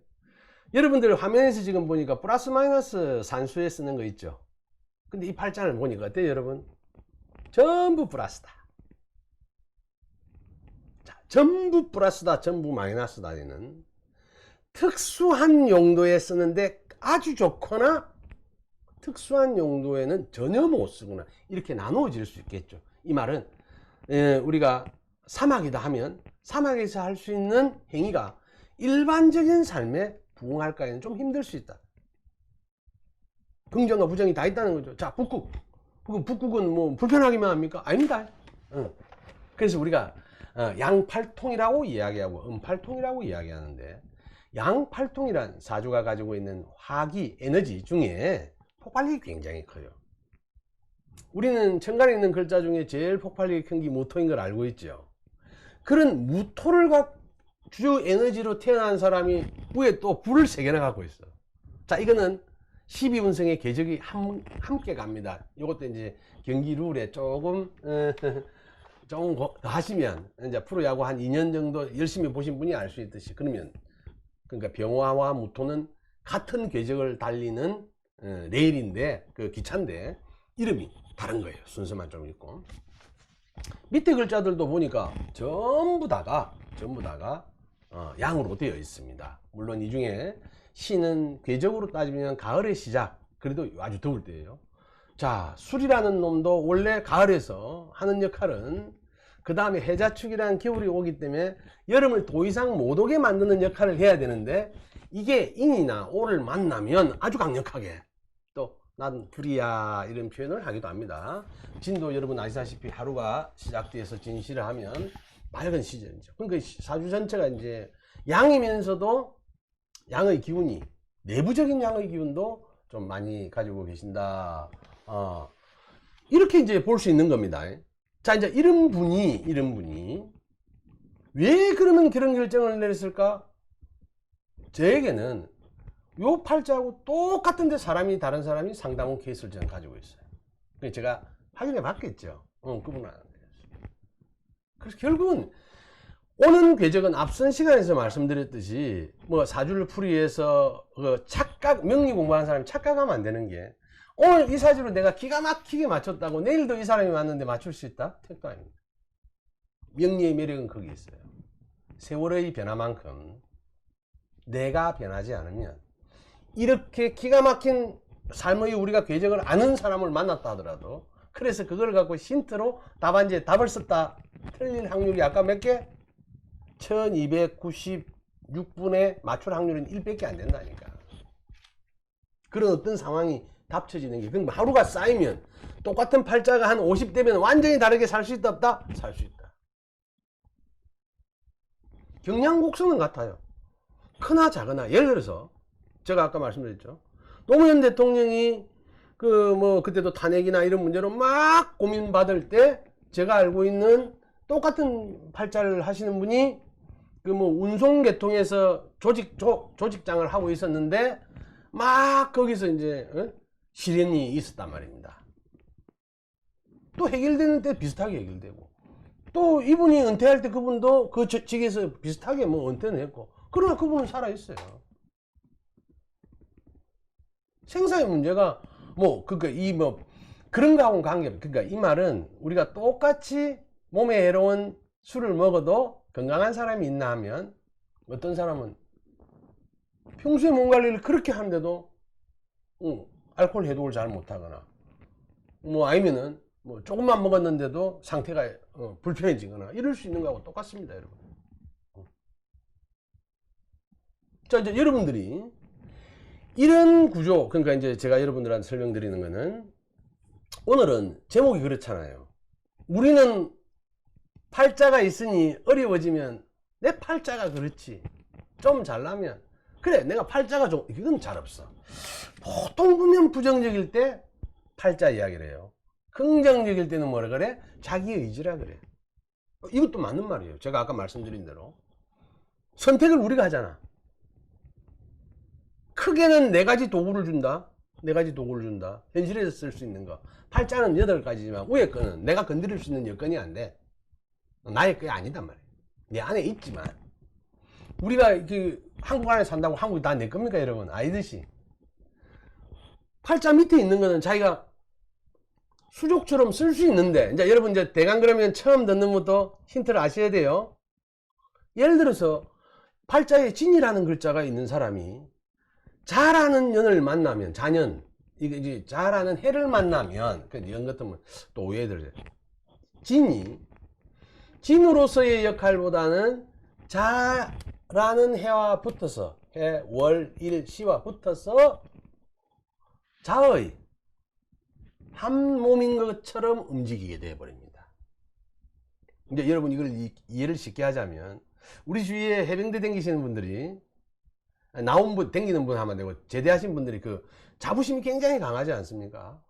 여러분들 화면에서 지금 보니까 플러스 마이너스 산수에 쓰는 거 있죠. 근데 이 팔자를 보니까 어때요, 여러분? 전부 플러스다. 자, 전부 플러스다, 전부 마이너스다. 는 특수한 용도에 쓰는데 아주 좋거나 특수한 용도에는 전혀 못 쓰거나 이렇게 나누어질 수 있겠죠. 이 말은 우리가 사막이다 하면 사막에서 할 수 있는 행위가 일반적인 삶에 부응할까에는 좀 힘들 수 있다. 긍정과 부정이 다 있다는 거죠. 자, 북극은 뭐 불편하기만 합니까? 아닙니다. 그래서 우리가 양팔통이라고 이야기하고 음팔통이라고 이야기하는데, 양팔통이란 사주가 가지고 있는 화기 에너지 중에 폭발력이 굉장히 커요. 우리는 천간에 있는 글자 중에 제일 폭발력이 큰 게 무토인 걸 알고 있죠. 그런 무토를 주 에너지로 태어난 사람이 위에 또 불을 3개나 갖고 있어. 자, 이거는 12운성의 궤적이 함께 갑니다. 이것도 이제 경기 룰에 조금 더 하시면, 이제 프로야구 한 2년 정도 열심히 보신 분이 알 수 있듯이, 그러니까 병화와 무토는 같은 궤적을 달리는 레일인데, 그 기차인데 이름이 다른 거예요. 순서만 좀 있고. 밑에 글자들도 보니까 전부 다가 양으로 되어 있습니다. 물론 이 중에 신은 궤적으로 따지면 가을의 시작, 그래도 아주 더울 때예요. 자, 술이라는 놈도 원래 가을에서 하는 역할은, 그 다음에 해자축이라는 겨울이 오기 때문에 여름을 더 이상 못 오게 만드는 역할을 해야 되는데, 이게 인이나 오를 만나면 아주 강력하게 또 난 불이야 이런 표현을 하기도 합니다. 진도 여러분 아시다시피 하루가 시작돼서 진시를 하면 맑은 시절이죠. 그러니까 사주 전체가 이제 양이면서도 양의 기운이, 내부적인 양의 기운도 좀 많이 가지고 계신다. 이렇게 이제 볼 수 있는 겁니다. 자, 이제 이런 분이 왜 그러면 그런 결정을 내렸을까? 저에게는 요 팔자하고 똑같은데 다른 사람이 상담원 케이스를 저는 가지고 있어요. 그래서 제가 확인해 봤겠죠. 그분은 안 되겠어요. 그래서 결국은 오는 궤적은 앞선 시간에서 말씀드렸듯이, 뭐 사주를 풀이 위해서 명리 공부하는 사람이 착각하면 안 되는 게, 오늘 이 사주로 내가 기가 막히게 맞췄다고 내일도 이 사람이 왔는데 맞출 수 있다? 택도 아닙니다. 명리의 매력은 거기 있어요. 세월의 변화만큼 내가 변하지 않으면 이렇게 기가 막힌 삶의 우리가 궤적을 아는 사람을 만났다 하더라도, 그래서 그걸 갖고 힌트로 답안지에 답을 썼다. 틀릴 확률이 아까 몇 개? 1296분에 맞출 확률은 1밖에 안 된다니까. 그런 어떤 상황이 닥쳐지는 게, 그럼 하루가 쌓이면 똑같은 팔자가 한 50대면 완전히 다르게 살 수 있다 없다? 살 수 있다. 경량곡선은 같아요. 크나 작으나. 예를 들어서 제가 아까 말씀드렸죠. 노무현 대통령이 그때도 탄핵이나 이런 문제로 막 고민받을 때, 제가 알고 있는 똑같은 팔자를 하시는 분이 운송계통에서 조직장을 하고 있었는데, 막 거기서 이제 시련이 있었단 말입니다. 또 해결되는 때 비슷하게 해결되고, 또 이분이 은퇴할 때 그분도 그 직에서 비슷하게 은퇴는 했고, 그러나 그분은 살아있어요. 생사의 문제가 그런 거하고는 관계없어요. 그러니까 이 말은 우리가 똑같이 몸에 해로운 술을 먹어도 건강한 사람이 있나 하면, 어떤 사람은 평소에 몸 관리를 그렇게 하는데도 알코올 해독을 잘 못하거나, 아니면은 조금만 먹었는데도 상태가 불편해지거나 이럴 수 있는 거하고 똑같습니다, 여러분. 자, 이제 여러분들이 이런 구조, 그러니까 이제 제가 여러분들한테 설명드리는 거는, 오늘은 제목이 그렇잖아요. 우리는 팔자가 있으니 어려워지면 내 팔자가 그렇지, 좀 잘나면 그래 내가 팔자가 좀, 이건 잘 없어. 보통 보면 부정적일 때 팔자 이야기를 해요. 긍정적일 때는 뭐라 그래? 자기 의지라 그래. 이것도 맞는 말이에요. 제가 아까 말씀드린 대로 선택을 우리가 하잖아. 크게는 4가지 도구를 준다. 4가지 도구를 준다. 현실에서 쓸 수 있는 거. 팔자는 8가지지만 위에 거는 내가 건드릴 수 있는 여건이 안 돼. 나의 게 아니단 말이에요. 내 안에 있지만, 우리가 한국 안에 산다고 한국이 다 내 겁니까, 여러분? 아니듯이 팔자 밑에 있는 거는 자기가 수족처럼 쓸 수 있는데, 이제 여러분 이제 대강 그러면 처음 듣는 분부터 힌트를 아셔야 돼요. 예를 들어서 팔자에 진이라는 글자가 있는 사람이 잘하는 년을 만나면, 자년, 이게 이제 잘하는 해를 만나면, 이런 같으면 또 오해들. 진으로서의 역할보다는 자라는 해와 붙어서, 해, 월, 일, 시와 붙어서 자의 한 몸인 것처럼 움직이게 되어버립니다. 이제 여러분 이걸 이해를 쉽게 하자면, 우리 주위에 해병대 댕기시는 분들이, 나온 분, 댕기는 분 하면 되고, 제대하신 분들이 자부심이 굉장히 강하지 않습니까?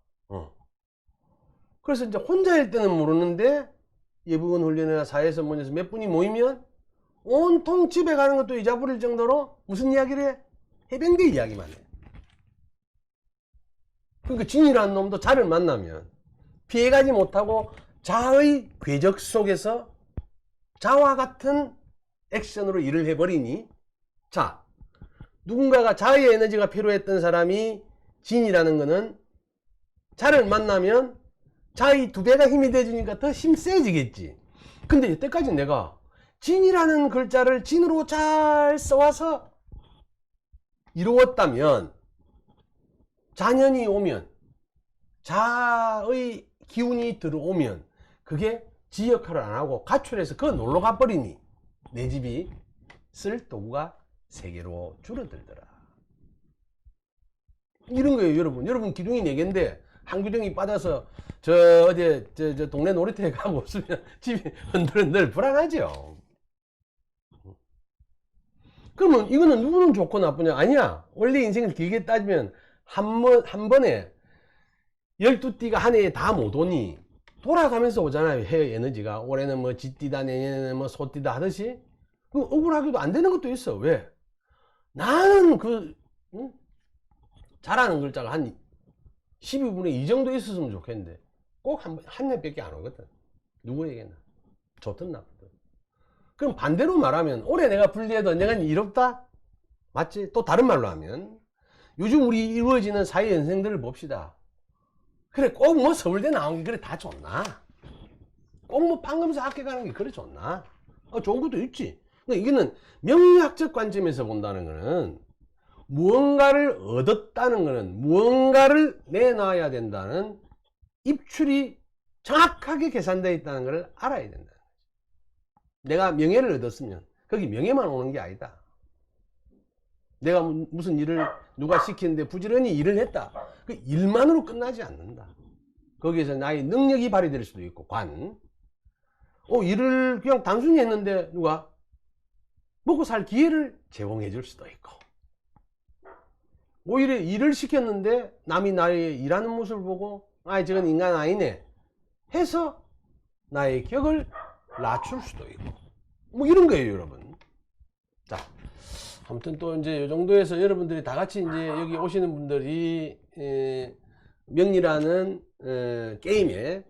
그래서 이제 혼자일 때는 모르는데, 예비군 훈련이나 사회에서 몇 분이 모이면 온통 집에 가는 것도 잊어버릴 정도로 무슨 이야기를 해? 해병대 이야기만 해. 그러니까 진이라는 놈도 자를 만나면 피해가지 못하고 자의 궤적 속에서 자와 같은 액션으로 일을 해버리니, 자, 누군가가 자의 에너지가 필요했던 사람이 진이라는 거는 자를 만나면 자의 2배가 힘이 돼주니까 더 힘 세지겠지. 근데 이때까지 내가 진이라는 글자를 진으로 잘 써와서 이루었다면, 자년이 오면, 자의 기운이 들어오면 그게 지 역할을 안 하고 가출해서 그거 놀러 가버리니 내 집이 쓸 도구가 3개로 줄어들더라. 이런 거예요, 여러분. 여러분 기둥이 4개인데 한 기둥이 빠져서 저 동네 놀이터에 가고 없으면 집이 흔들흔들 불안하죠. 그러면 이거는 누구는 좋고 나쁘냐? 아니야. 원래 인생을 길게 따지면 한 번에 12띠가 한 해에 다 못 오니 돌아가면서 오잖아요. 해 에너지가. 올해는 쥐띠다, 내년에는 소띠다 하듯이. 그 억울하기도 안 되는 것도 있어. 왜? 나는 잘하는 글자가 한 12분의 2 정도 있었으면 좋겠는데 꼭 한 해밖에 안 오거든. 누구에게나. 좋든 나쁘든. 그럼 반대로 말하면 올해 내가 불리해도 내가 이롭다? 맞지? 또 다른 말로 하면 요즘 우리 이루어지는 사회 현상들을 봅시다. 그래 꼭 서울대 나온 게 그래 다 좋나? 꼭 판검사 학교 가는 게 그래 좋나? 좋은 것도 있지. 그러니까 이거는 명리학적 관점에서 본다는 거는 무언가를 얻었다는 것은 무언가를 내놔야 된다는 입출이 정확하게 계산되어 있다는 것을 알아야 된다. 내가 명예를 얻었으면 거기 명예만 오는 게 아니다. 내가 무슨 일을 누가 시키는데 부지런히 일을 했다. 그 일만으로 끝나지 않는다. 거기에서 나의 능력이 발휘될 수도 있고, 일을 그냥 단순히 했는데 누가 먹고 살 기회를 제공해 줄 수도 있고, 오히려 일을 시켰는데 남이 나의 일하는 모습을 보고 저건 인간 아니네 해서 나의 격을 낮출 수도 있고, 뭐 이런 거예요, 여러분. 자, 아무튼 또 이제 이 정도에서 여러분들이 다 같이 이제 여기 오시는 분들이 명리라는 게임에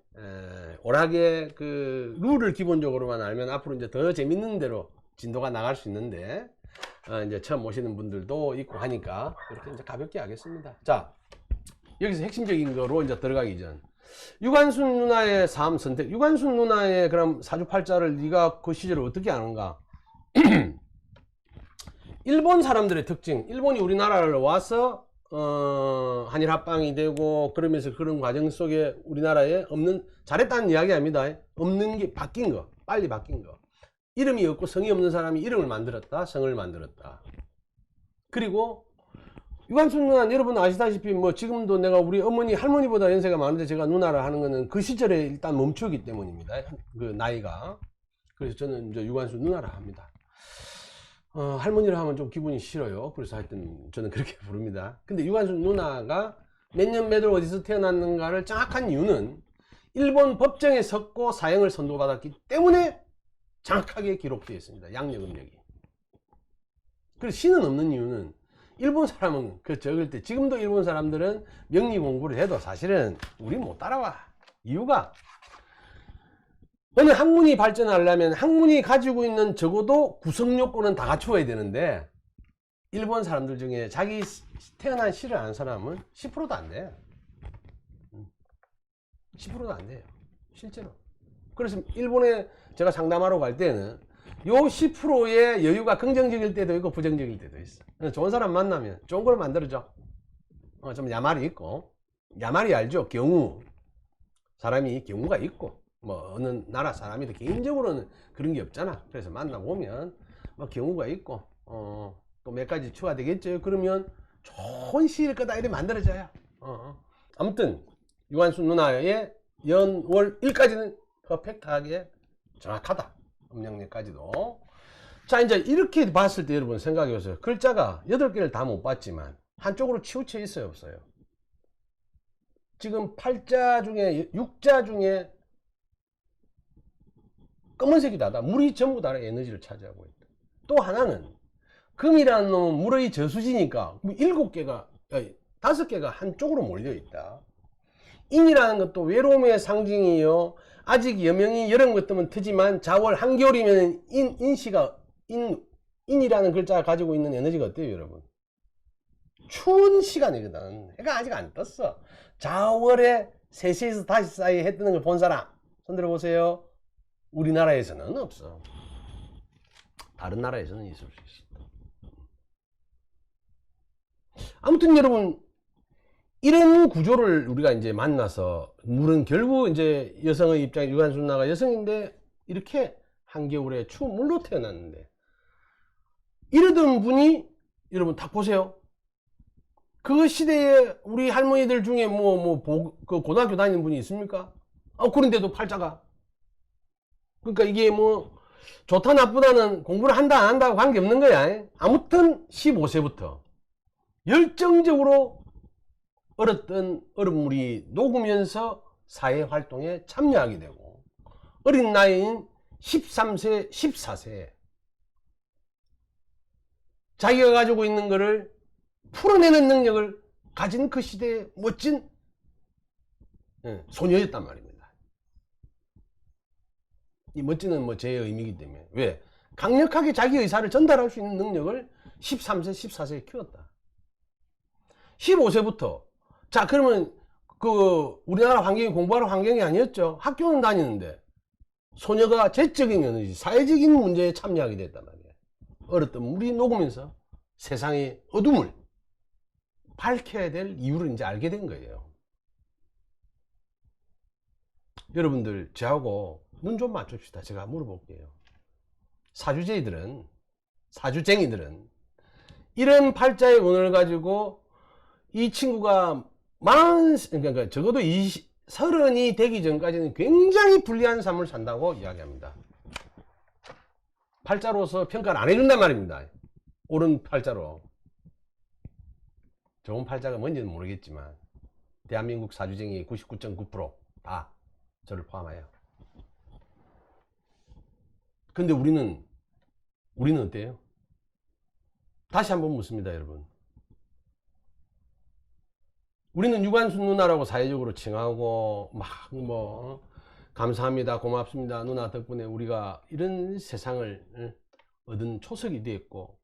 오락의 그 룰을 기본적으로만 알면 앞으로 이제 더 재밌는 대로 진도가 나갈 수 있는데, 이제 처음 오시는 분들도 있고 하니까 이렇게 이제 가볍게 하겠습니다. 자, 여기서 핵심적인 거로 이제 들어가기 전, 유관순 누나의 삶 선택. 유관순 누나의 그럼 사주팔자를 네가 그 시절을 어떻게 아는가? 일본 사람들의 특징, 일본이 우리나라를 와서 한일 합방이 되고 그러면서 그런 과정 속에 우리나라에 없는, 잘했다는 이야기 아닙니다. 없는 게 바뀐 거, 빨리 바뀐 거. 이름이 없고 성이 없는 사람이 이름을 만들었다, 성을 만들었다. 그리고 유관순 누나, 여러분 아시다시피 뭐 지금도 내가 우리 어머니 할머니보다 연세가 많은데 제가 누나를 하는 거는 그 시절에 일단 멈추기 때문입니다. 그 나이가. 그래서 저는 이제 유관순 누나라 합니다. 할머니를 하면 좀 기분이 싫어요. 그래서 하여튼 저는 그렇게 부릅니다. 근데 유관순 누나가 몇 년 몇 월 어디서 태어났는가를 정확한 이유는 일본 법정에 섰고 사형을 선고받았기 때문에 정확하게 기록되어 있습니다. 양력 음력이. 그래서 신은 없는 이유는, 일본 사람은 그 적을 때, 지금도 일본 사람들은 명리 공부를 해도 사실은 우리 못 따라와. 이유가, 어느 학문이 발전하려면 학문이 가지고 있는 적어도 구성 요건은 다 갖추어야 되는데, 일본 사람들 중에 자기 태어난 시를 아는 사람은 10%도 안 돼요. 10%도 안 돼요, 실제로. 그래서 일본에 제가 상담하러 갈 때는 요 10%의 여유가 긍정적일 때도 있고 부정적일 때도 있어. 좋은 사람 만나면 좋은 걸 만들어줘. 좀 야말이 있고, 야말이 알죠? 경우. 사람이 경우가 있고, 뭐 어느 나라 사람이도 개인적으로는 그런 게 없잖아. 그래서 만나보면 뭐 경우가 있고, 또 몇 가지 추가되겠죠. 그러면 좋은 시일 거다 이렇게 만들어져요. 아무튼 유관순 누나의 연월 일까지는 퍼펙트하게 정확하다. 음력까지도. 자, 이제 이렇게 봤을 때 여러분 생각해 보세요. 글자가 8개를 다 못 봤지만 한쪽으로 치우쳐 있어요, 없어요? 지금 8자 중에 6자 중에 검은색이 다다. 물이 전부 다 에너지를 차지하고 있다. 또 하나는 금이라는 놈은 물의 저수지니까 7개가 5개가 한쪽으로 몰려 있다. 인이라는 것도 외로움의 상징이요, 아직 여명이 여름 같으면 트지만 자월 한겨울이면 인이라는 글자가 가지고 있는 에너지가 어때요, 여러분? 추운 시간이거든. 해가 아직 안 떴어. 자월에 3시에서 5시 사이에 해 뜨는 걸 본 사람 손 들어보세요. 우리나라에서는 없어. 다른 나라에서는 있을 수 있어. 아무튼 여러분, 이런 구조를 우리가 이제 만나서, 물은 결국 이제 여성의 입장에, 유관순 누나가 여성인데 이렇게 한겨울에 추운 물로 태어났는데, 이러던 분이 여러분 딱 보세요. 그 시대에 우리 할머니들 중에 그 고등학교 다니는 분이 있습니까? 그런데도 팔자가. 그러니까 이게 뭐 좋다 나쁘다는, 공부를 한다 안 한다고 관계없는 거야. 아무튼 15세부터 열정적으로 얼었던 얼음물이 녹으면서 사회활동에 참여하게 되고, 어린 나이인 13세, 14세 자기가 가지고 있는 것을 풀어내는 능력을 가진 그 시대의 멋진 소녀였단 말입니다. 이 멋지는 뭐 제 의미이기 때문에. 왜? 강력하게 자기 의사를 전달할 수 있는 능력을 13세, 14세에 키웠다. 15세부터, 자, 그러면 그 우리나라 환경이 공부하는 환경이 아니었죠. 학교는 다니는데 소녀가 재적인 에너지, 사회적인 문제에 참여하게 됐단 말이에요. 얼었던 물이 녹으면서 세상의 어둠을 밝혀야 될 이유를 이제 알게 된 거예요. 여러분들 저하고 눈 좀 맞춥시다. 제가 물어볼게요. 사주쟁이들은 이런 팔자의 운을 가지고 이 친구가 그러니까 적어도 30이 되기 전까지는 굉장히 불리한 삶을 산다고 이야기합니다. 팔자로서 평가를 안 해준단 말입니다. 옳은 팔자로. 좋은 팔자가 뭔지는 모르겠지만 대한민국 사주쟁이 99.9% 다 저를 포함하여. 근데 우리는 어때요? 다시 한번 묻습니다, 여러분. 우리는 유관순 누나라고 사회적으로 칭하고 감사합니다, 고맙습니다, 누나 덕분에 우리가 이런 세상을 얻은 초석이 되었고,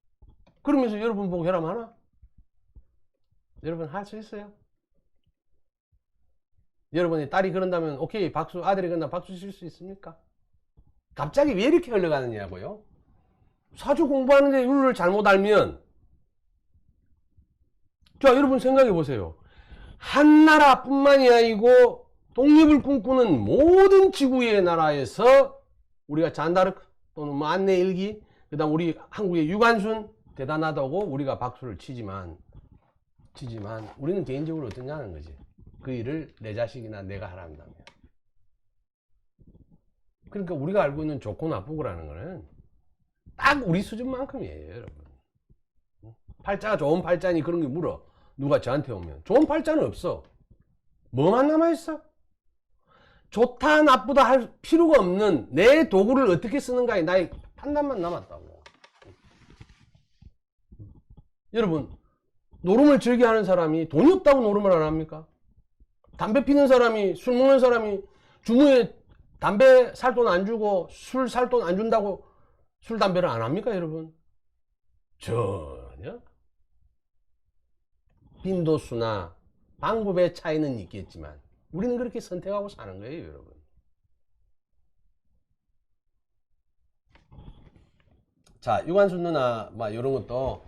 그러면서 여러분 보고 혈압하나? 여러분 할 수 있어요? 여러분이 딸이 그런다면 오케이 박수, 아들이 그런다면 박수 칠 수 있습니까? 갑자기 왜 이렇게 흘러가느냐고요? 사주 공부하는데 룰을 잘못 알면, 자 여러분 생각해 보세요. 한 나라뿐만이 아니고 독립을 꿈꾸는 모든 지구의 나라에서 우리가 잔다르크 또는 안내 일기, 그 다음 우리 한국의 유관순 대단하다고 우리가 박수를 치지만 우리는 개인적으로 어떠냐는 거지. 그 일을 내 자식이나 내가 하란다면. 그러니까 우리가 알고 있는 좋고 나쁘고라는 거는 딱 우리 수준만큼이에요, 여러분. 팔자가 좋은 팔자니 그런 게 물어. 누가 저한테 오면. 좋은 팔자는 없어. 뭐만 남아있어? 좋다 나쁘다 할 필요가 없는 내 도구를 어떻게 쓰는가에 나의 판단만 남았다고. 여러분, 노름을 즐겨하는 사람이 돈이 없다고 노름을 안 합니까? 담배 피는 사람이, 술 먹는 사람이 주머니에 담배 살 돈 안 주고 술 살 돈 안 준다고 술 담배를 안 합니까, 여러분? 전혀. 빈도수나 방법의 차이는 있겠지만 우리는 그렇게 선택하고 사는 거예요, 여러분. 자, 유관순 누나 이런 것도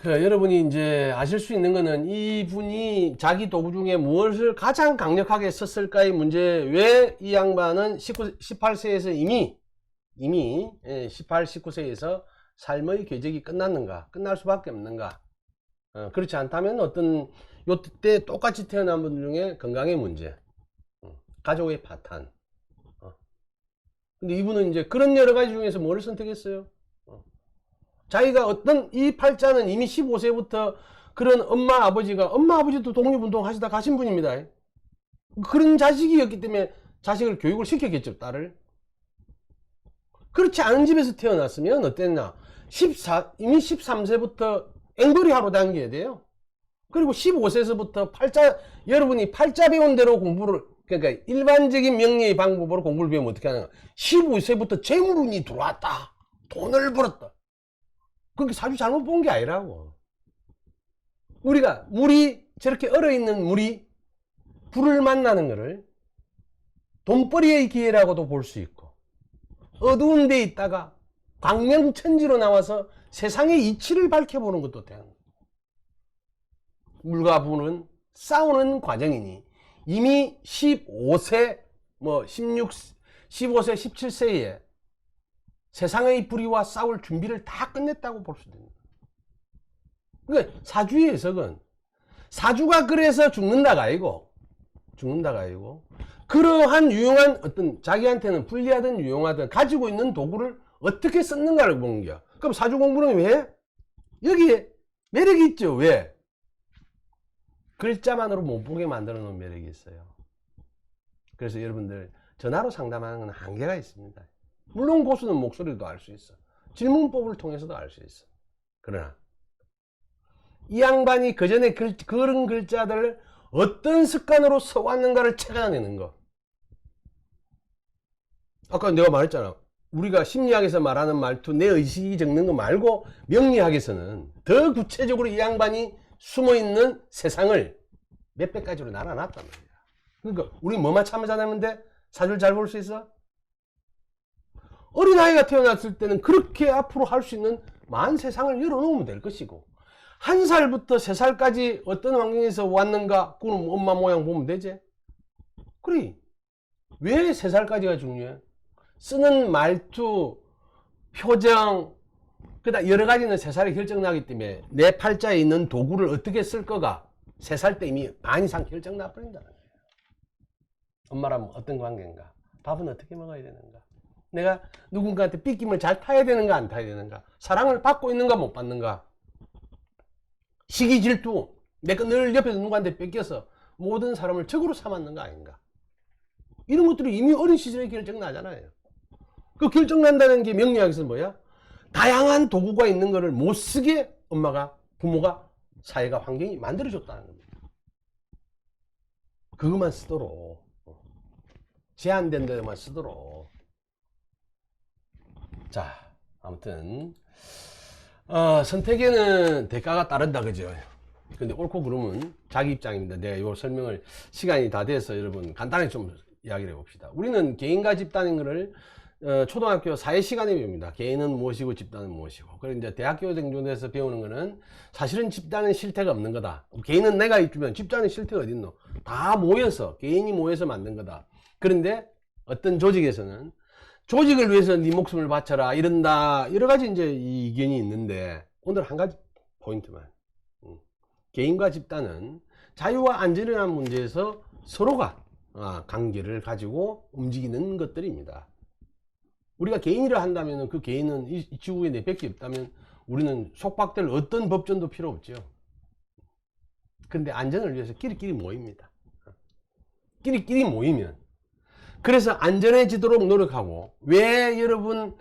여러분이 이제 아실 수 있는 거는 이분이 자기 도구 중에 무엇을 가장 강력하게 썼을까의 문제. 왜 이 양반은 18세에서 이미 18, 19세에서 삶의 궤적이 끝났는가, 끝날 수밖에 없는가. 그렇지 않다면 요때 똑같이 태어난 분들 중에 건강의 문제, 가족의 파탄. 근데 이분은 이제 그런 여러 가지 중에서 뭐를 선택했어요? 자기가 이 팔자는 이미 15세부터 그런 엄마 아버지도 독립운동 하시다 가신 분입니다. 그런 자식이었기 때문에 자식을 교육을 시켰겠죠, 딸을. 그렇지 않은 집에서 태어났으면 어땠나? 이미 13세부터 앵벌이 하러 다녀야 돼요. 그리고 15세에서부터 여러분이 팔자 배운 대로 그러니까 일반적인 명리의 방법으로 공부를 배우면 어떻게 하는가? 15세부터 재물운이 들어왔다. 돈을 벌었다. 그게 사주 잘못 본 게 아니라고. 물이 저렇게 얼어있는 물이 불을 만나는 것을 돈벌이의 기회라고도 볼 수 있고, 어두운 데 있다가 광명천지로 나와서 세상의 이치를 밝혀보는 것도 되는 거예요. 물과 불은 싸우는 과정이니 이미 15세, 15세, 17세에 세상의 불의와 싸울 준비를 다 끝냈다고 볼 수도 있는 거예요. 그러니까 사주의 해석은 사주가 그래서 죽는다가 아니고 그러한 유용한 자기한테는 불리하든 유용하든 가지고 있는 도구를 어떻게 썼는가를 보는 거야. 그럼 사주 공부는 왜 해? 여기에 매력이 있죠. 왜? 글자만으로 못 보게 만들어 놓은 매력이 있어요. 그래서 여러분들 전화로 상담하는 건 한계가 있습니다. 물론 고수는 목소리도 알 수 있어. 질문법을 통해서도 알 수 있어. 그러나 이 양반이 그전에 그런 글자들을 어떤 습관으로 써왔는가를 찾아내는 거. 아까 내가 말했잖아. 우리가 심리학에서 말하는 말투, 내 의식이 적는 거 말고 명리학에서는 더 구체적으로 이 양반이 숨어있는 세상을 몇백 가지로 나눠놨단 말이야. 그러니까 우리 뭐만 참아자면 돼? 사주를 잘 볼 수 있어? 어린아이가 태어났을 때는 그렇게 앞으로 할 수 있는 많은 세상을 열어놓으면 될 것이고, 1살부터 3살까지 어떤 환경에서 왔는가? 그럼 엄마 모양 보면 되지. 그래. 왜 3살까지가 중요해? 쓰는 말투, 표정, 그다음 여러 가지는 3살에 결정나기 때문에 내 팔자에 있는 도구를 어떻게 쓸 거가 3살 때 이미 반 이상 결정나버린다. 엄마랑 어떤 관계인가? 밥은 어떻게 먹어야 되는가? 내가 누군가한테 삐낌을 잘 타야 되는가 안 타야 되는가? 사랑을 받고 있는가 못 받는가? 시기 질투, 내가 늘 옆에서 누구한테 뺏겨서 모든 사람을 적으로 삼았는가 아닌가? 이런 것들이 이미 어린 시절에 결정나잖아요. 그 결정난다는 게 명리학에서 뭐야? 다양한 도구가 있는 것을 못 쓰게 엄마가, 부모가, 사회가, 환경이 만들어줬다는 겁니다. 그것만 쓰도록, 제한된 데만 쓰도록. 자, 아무튼 선택에는 대가가 따른다, 그죠? 근데 옳고 그름은 자기 입장입니다. 내가 이 설명을 시간이 다 돼서 여러분 간단하게 좀 이야기를 해봅시다. 우리는 개인과 집단인 것을 초등학교 사회 시간에 배웁니다. 개인은 무엇이고 집단은 무엇이고. 그리고 이제 대학교 정도에서 배우는 거는 사실은 집단은 실태가 없는 거다. 개인은 내가 있으면 집단은 실태가 어딨노? 다 모여서, 개인이 모여서 만든 거다. 그런데 어떤 조직에서는 조직을 위해서 네 목숨을 바쳐라 이런다. 여러 가지 이제 이견이 있는데 오늘 한 가지 포인트만. 개인과 집단은 자유와 안전이라는 문제에서 서로가 관계를 가지고 움직이는 것들입니다. 우리가 개인이라 한다면 그 개인은 이 지구에 내밖에 없다면 우리는 속박될 어떤 법전도 필요 없죠. 근데 안전을 위해서 끼리끼리 모입니다. 끼리끼리 모이면 그래서 안전해지도록 노력하고, 왜 여러분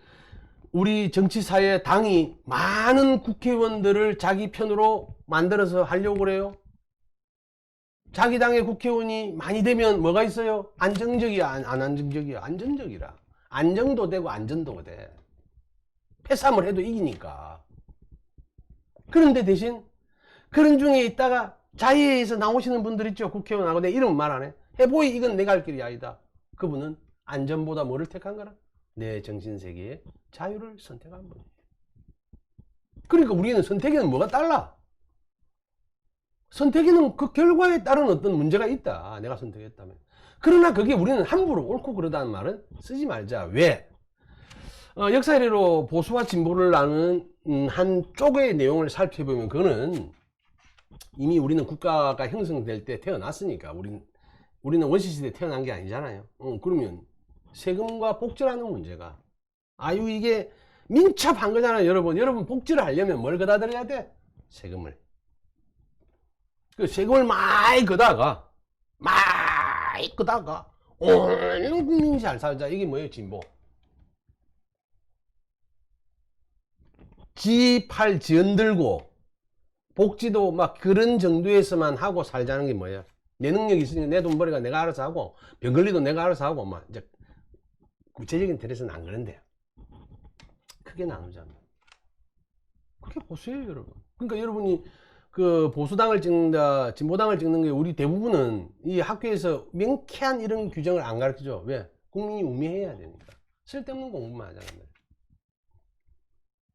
우리 정치사회 당이 많은 국회의원들을 자기 편으로 만들어서 하려고 그래요? 자기 당의 국회의원이 많이 되면 뭐가 있어요? 안정적이야, 안 안정적이야? 안정적이라. 안정도 되고 안전도 돼. 패싸움을 해도 이기니까. 그런데 대신 그런 중에 있다가 자유에서 나오시는 분들 있죠. 국회의원하고 내 이름 말 안 해. 해보이 이건 내가 할 길이 아니다. 그분은 안전보다 뭐를 택한 거라? 내 정신세계의 자유를 선택한 분이에요. 그러니까 우리는 선택에는 뭐가 달라? 선택에는 그 결과에 따른 어떤 문제가 있다. 내가 선택했다면. 그러나 그게 우리는 함부로 옳고 그러다는 말은 쓰지 말자. 왜? 역사이래로 보수와 진보를 나누는 한 쪽의 내용을 살펴보면 그거는 이미 우리는 국가가 형성될 때 태어났으니까 우리는 원시시대에 태어난 게 아니잖아요. 그러면 세금과 복지라는 문제가 이게 민첩한 거잖아요. 여러분 복지를 하려면 뭘 거다 들여야 돼? 세금을. 그 세금을 많이 걷다가 온 국민이 잘 살자. 이게 뭐예요? 진보. 지 팔 지언들고 복지도 막 그런 정도에서만 하고 살자는 게 뭐예요? 내 능력이 있으니까 내 돈벌이가 내가 알아서 하고 병관리도 내가 알아서 하고 막 이제 구체적인 틀에서는 안 그런데요. 크게 나누자면 그게 보수예요, 여러분. 그러니까 여러분이 그 보수당을 찍는다, 진보당을 찍는 게 우리 대부분은 이 학교에서 명쾌한 이런 규정을 안 가르쳐줘. 왜? 국민이 우매해야 되니까. 쓸데없는 공부만 하잖아요.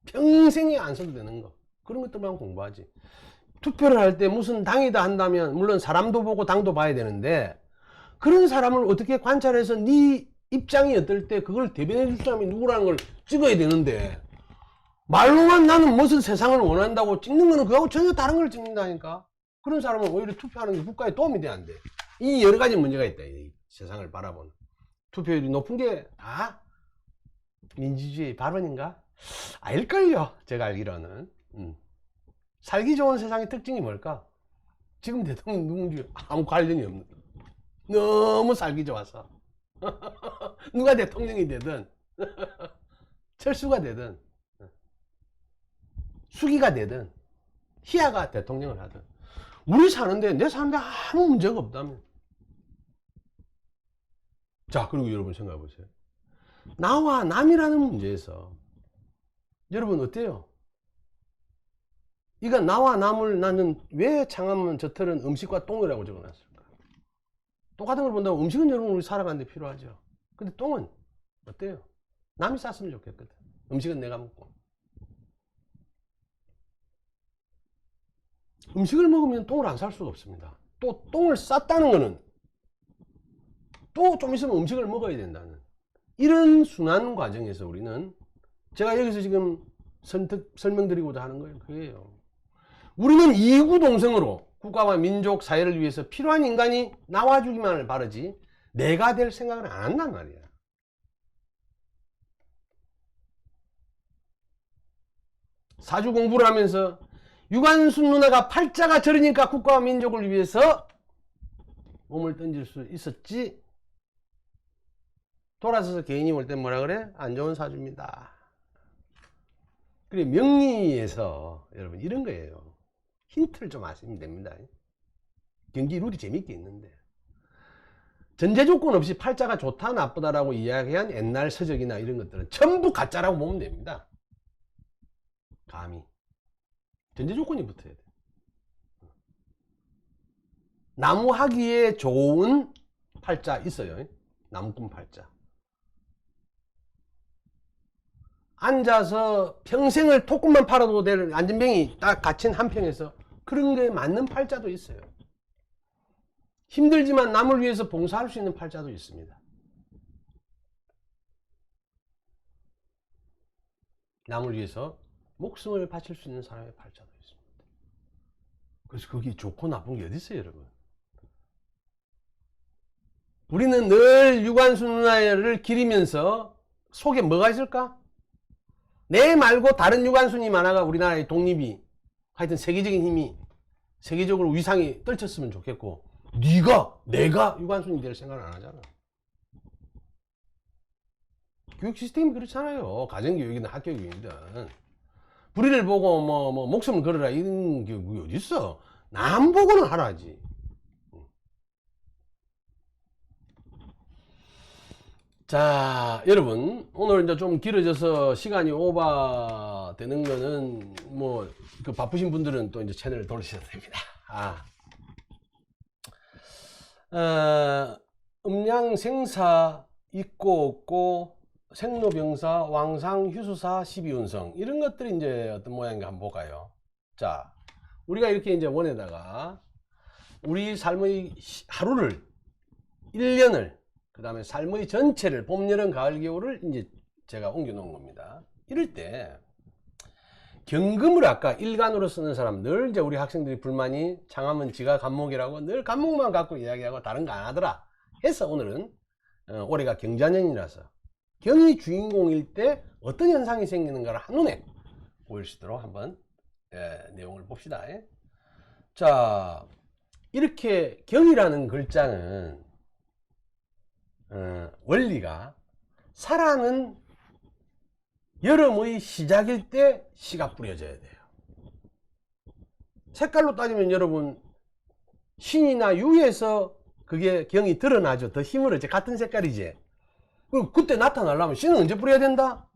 평생에 안 써도 되는 거. 그런 것들만 공부하지. 투표를 할 때 무슨 당이다 한다면 물론 사람도 보고 당도 봐야 되는데 그런 사람을 어떻게 관찰해서 네 입장이 어떨 때 그걸 대변해 줄 사람이 누구라는 걸 찍어야 되는데 말로만 나는 무슨 세상을 원한다고 찍는 거는 그거하고 전혀 다른 걸 찍는다니까. 그런 사람은 오히려 투표하는 게 국가에 도움이 돼야 안 돼. 이 여러 가지 문제가 있다. 이 세상을 바라보는. 투표율이 높은 게 다 민주주의 발언인가? 알걸요. 제가 알기로는. 살기 좋은 세상의 특징이 뭘까? 지금 대통령 누군지 아무 관련이 없는. 너무 살기 좋아서. 누가 대통령이 되든 철수가 되든 수기가 되든 희야가 대통령을 하든 우리 사는데 내 사는데 아무 문제가 없다면. 자, 그리고 여러분 생각해 보세요. 나와 남이라는 문제에서 여러분 어때요? 이거 나와 남을 나는 왜 창암문 저털은 음식과 똥이라고 적어놨을까? 똑같은 걸 본다면 음식은 여러분 우리 살아가는데 필요하죠. 근데 똥은 어때요? 남이 쌌으면 좋겠거든. 음식은 내가 먹고. 음식을 먹으면 똥을 안 쌀 수가 없습니다. 또 똥을 쌌다는 거는 또 좀 있으면 음식을 먹어야 된다는 이런 순환 과정에서 우리는 제가 여기서 지금 설명드리고자 하는 거예요. 그게요. 우리는 이구동성으로 국가와 민족 사회를 위해서 필요한 인간이 나와주기만을 바라지 내가 될 생각을 안 한단 말이야. 사주 공부를 하면서 유관순 누나가 팔자가 저리니까 국가와 민족을 위해서 몸을 던질 수 있었지. 돌아서서 개인이 올 때 뭐라 그래? 안 좋은 사주입니다. 그래, 명리에서 여러분 이런 거예요. 힌트를 좀 아시면 됩니다. 경기 룰이 재밌게 있는데 전제 조건 없이 팔자가 좋다 나쁘다라고 이야기한 옛날 서적이나 이런 것들은 전부 가짜라고 보면 됩니다. 감히 전제 조건이 붙어야 돼. 나무하기에 좋은 팔자 있어요. 나무꾼 팔자. 앉아서 평생을 토끼만 팔아도 될 안전뱅이 딱 갇힌 한 평에서 그런 게 맞는 팔자도 있어요. 힘들지만 남을 위해서 봉사할 수 있는 팔자도 있습니다. 남을 위해서 목숨을 바칠 수 있는 사람의 팔자도 있습니다. 그래서 그게 좋고 나쁜 게 어디 있어요, 여러분? 우리는 늘 유관순 누나를 기리면서 속에 뭐가 있을까? 내 말고 다른 유관순이 많아가 우리나라의 독립이 하여튼 세계적인 힘이 세계적으로 위상이 떨쳤으면 좋겠고 내가 유관순이 될 생각을 안 하잖아. 교육 시스템이 그렇잖아요. 가정교육이든 학교교육이든 불의를 보고 뭐 목숨을 걸어라 이런 교육이 어디 있어? 남 보고는 하라지. 자, 여러분 오늘 이제 좀 길어져서 시간이 오버 되는 거는 뭐 그 바쁘신 분들은 또 이제 채널을 돌리셔도 됩니다. 음양생사 있고 없고 생로병사 왕상 휴수사 12운성 이런 것들이 이제 어떤 모양인가 한번 볼까요? 자, 우리가 이렇게 이제 원에다가 우리 삶의 하루를 1년을 그 다음에 삶의 전체를 봄, 여름, 가을, 겨울을 이제 제가 옮겨 놓은 겁니다. 이럴 때 경금을 아까 일간으로 쓰는 사람 늘 이제 우리 학생들이 불만이 장하면 지가 간목이라고 늘 간목만 갖고 이야기하고 다른 거 안 하더라 해서 오늘은 올해가 경자년이라서 경이 주인공일 때 어떤 현상이 생기는가를 한눈에 보일 수 있도록 한번 내용을 봅시다. 자, 이렇게 경이라는 글자는 원리가 사랑은 여름의 시작일 때 씨가 뿌려져야 돼요. 색깔로 따지면 여러분 신이나 유에서 그게 경이 드러나죠. 더 힘을 얻지. 같은 색깔이지. 그럼 그때 나타나려면 씨는 언제 뿌려야 된다?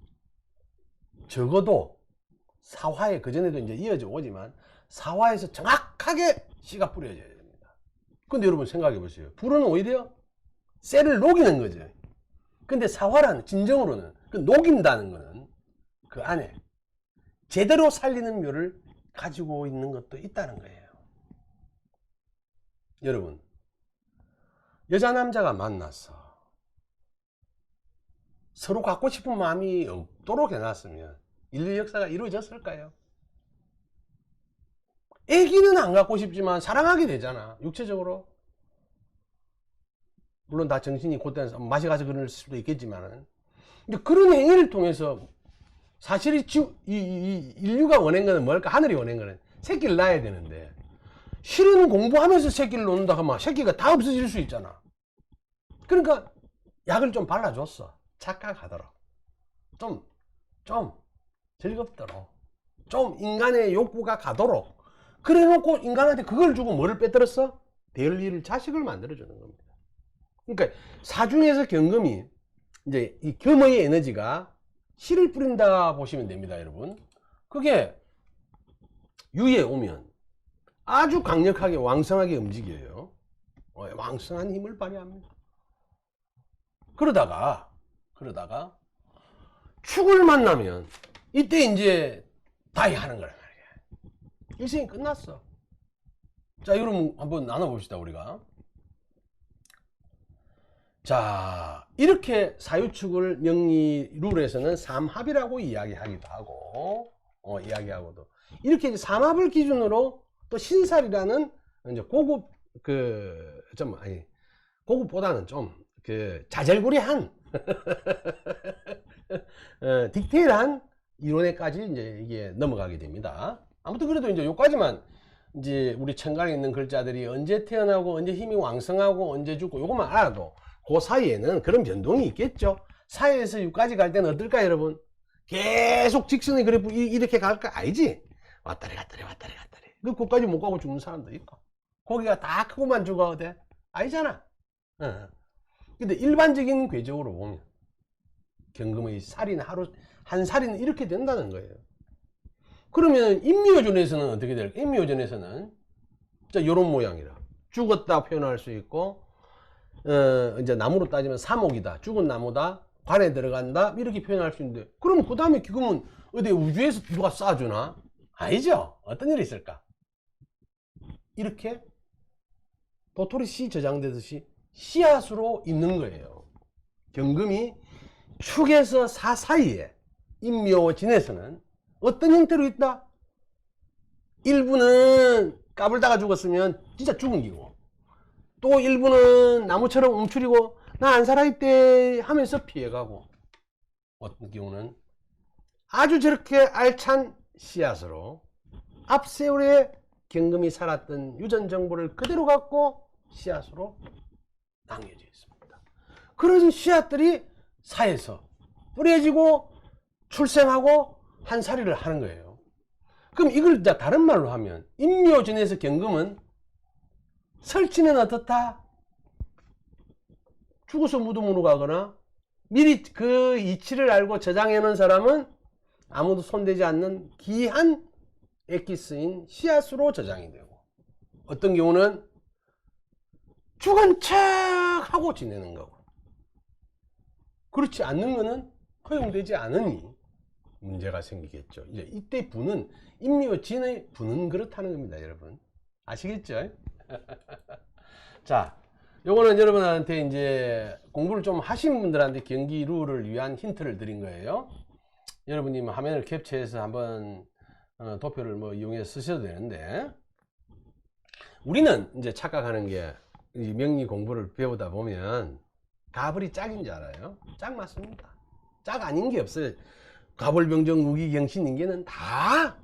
적어도 사화에 그전에도 이제 이어져 오지만 사화에서 정확하게 씨가 뿌려져야 됩니다. 근데 여러분 생각해 보세요. 불은 오히려 쇠를 녹이는 거죠. 근데 사화라는 진정으로는 그 녹인다는 거는 그 안에 제대로 살리는 묘를 가지고 있는 것도 있다는 거예요. 여러분 여자 남자가 만나서 서로 갖고 싶은 마음이 없도록 해놨으면 인류 역사가 이루어졌을까요? 애기는 안 갖고 싶지만 사랑하게 되잖아. 육체적으로. 물론 다 정신이 곧된 맛이 가서 그럴 수도 있겠지만은 근데 그런 행위를 통해서 사실 이 인류가 원한 거는 뭘까? 하늘이 원한 거는 새끼를 낳아야 되는데 실은 공부하면서 새끼를 놓는다 하면 새끼가 다 없어질 수 있잖아. 그러니까 약을 좀 발라줬어. 착각하도록 좀 즐겁도록 좀 인간의 욕구가 가도록 그래 놓고 인간한테 그걸 주고 뭐를 빼들었어? 대리를 자식을 만들어주는 겁니다. 그러니까 사중에서 경금이 이제 이 금의 에너지가 씨를 뿌린다 보시면 됩니다, 여러분. 그게 유에 오면 아주 강력하게 왕성하게 움직여요. 왕성한 힘을 발휘합니다. 그러다가 축을 만나면 이때 이제 다이 하는 거란 말이야. 일생이 끝났어. 자, 이걸 한번 나눠봅시다, 우리가. 자, 이렇게 사유축을 명리 룰에서는 삼합이라고 이야기하기도 하고, 이야기하고도. 이렇게 이제 삼합을 기준으로 또 신살이라는 이제 고급, 고급보다는 좀, 자잘구레한, 디테일한 이론에까지 이제 이게 넘어가게 됩니다. 아무튼 그래도 이제 요까지만 이제 우리 천간에 있는 글자들이 언제 태어나고 언제 힘이 왕성하고 언제 죽고 요것만 알아도 그 사이에는 그런 변동이 있겠죠. 4에서 6까지 갈 때는 어떨까요, 여러분? 계속 직선의 그래프 이렇게 갈까? 아니지? 왔다리 갔다리 왔다리 갔다리. 그 거기까지 못 가고 죽는 사람도 있고. 거기가 다 크고만 죽어도 돼? 아니잖아. 근데 일반적인 궤적으로 보면 경금의 살이는 한 살이는 이렇게 된다는 거예요. 그러면 인묘전에서는 어떻게 될까? 인묘전에서는 요런 모양이라 죽었다 표현할 수 있고, 이제 나무로 따지면 사목이다, 죽은 나무다, 관에 들어간다, 이렇게 표현할 수 있는데, 그럼 그 다음에 기금은 어디 우주에서 누가 쏴주나? 아니죠. 어떤 일이 있을까? 이렇게 도토리 씨 저장되듯이 씨앗으로 있는 거예요. 경금이 축에서 사 사이에 인묘진에서는 어떤 형태로 있다? 일부는 까불다가 죽었으면 진짜 죽은 기고, 또 일부는 나무처럼 움츠리고 나 안 살아있대 하면서 피해가고, 어떤 경우는 아주 저렇게 알찬 씨앗으로 앞세월에 경금이 살았던 유전 정보를 그대로 갖고 씨앗으로 남겨져 있습니다. 그런 씨앗들이 사에서 뿌려지고 출생하고 한 살이를 하는 거예요. 그럼 이걸 다른 말로 하면 인묘전에서 경금은 설치는 어떻다? 죽어서 무덤으로 가거나 미리 그 이치를 알고 저장해 놓은 사람은 아무도 손대지 않는 귀한 엑기스인 씨앗으로 저장이 되고, 어떤 경우는 죽은 척 하고 지내는 거고, 그렇지 않는 거는 허용되지 않으니 문제가 생기겠죠. 이제 이때 부는 인묘진의 부는 그렇다는 겁니다, 여러분. 아시겠죠? 자, 요거는 여러분한테 이제 공부를 좀 하신 분들한테 경기 룰을 위한 힌트를 드린 거예요. 여러분이 화면을 캡처해서 한번 도표를 이용해서 쓰셔도 되는데, 우리는 이제 착각하는 게 이 명리 공부를 배우다 보면 가불이 짝인 줄 알아요. 짝 맞습니다. 짝 아닌 게 없어요. 가불병정 무기경신 인계는 다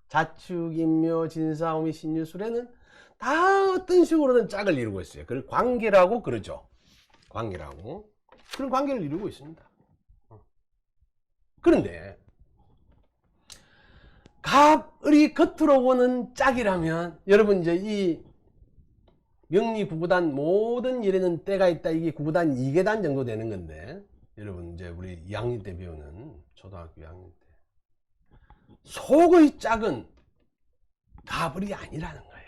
자축, 인묘, 진사오미, 신유술에는 다 어떤 식으로든 짝을 이루고 있어요. 그걸 관계라고 그러죠. 관계라고. 그런 관계를 이루고 있습니다. 그런데 갑을이 겉으로 보는 짝이라면, 여러분 이제 이 명리 구구단 모든 일에는 때가 있다. 이게 구구단 2계단 정도 되는 건데, 여러분 이제 우리 2학년 때 배우는 초등학교 2학년 때 속의 짝은 갑을이 아니라는 거예요.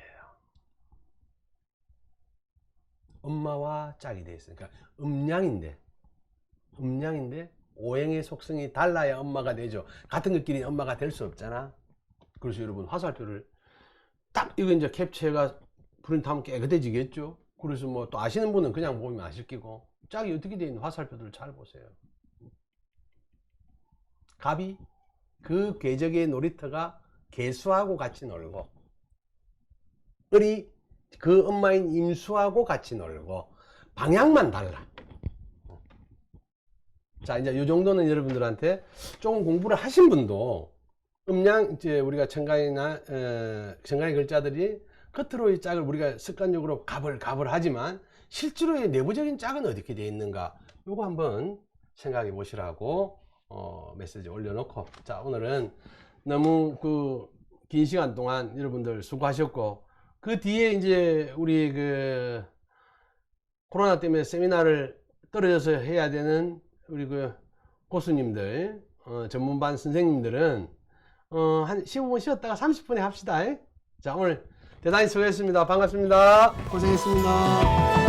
엄마와 짝이 되어 있으니까 음양인데 오행의 속성이 달라야 엄마가 되죠. 같은 것끼리 엄마가 될 수 없잖아. 그래서 여러분 화살표를 딱 이거 이제 캡처해가 프린트하면 깨끗해지겠죠. 그래서 또 아시는 분은 그냥 보면 아실 끼고, 짝이 어떻게 되어 있는 화살표들을 잘 보세요. 갑이 그 궤적의 놀이터가 개수하고 같이 놀고, 을이 그 엄마인 임수하고 같이 놀고, 방향만 달라. 자, 이제 이 정도는 여러분들한테 조금 공부를 하신 분도 음양, 이제 우리가 천간이나 천간의 글자들이 겉으로의 짝을 우리가 습관적으로 갑을 하지만 실제로의 내부적인 짝은 어떻게 되어 있는가, 요거 한번 생각해 보시라고 메시지 올려놓고, 자, 오늘은 너무 긴 시간 동안 여러분들 수고하셨고, 그 뒤에 이제 우리 코로나 때문에 세미나를 떨어져서 해야 되는 우리 고수님들, 전문반 선생님들은 한 15분 쉬었다가 30분에 합시다. 자, 오늘 대단히 수고했습니다. 반갑습니다. 고생했습니다.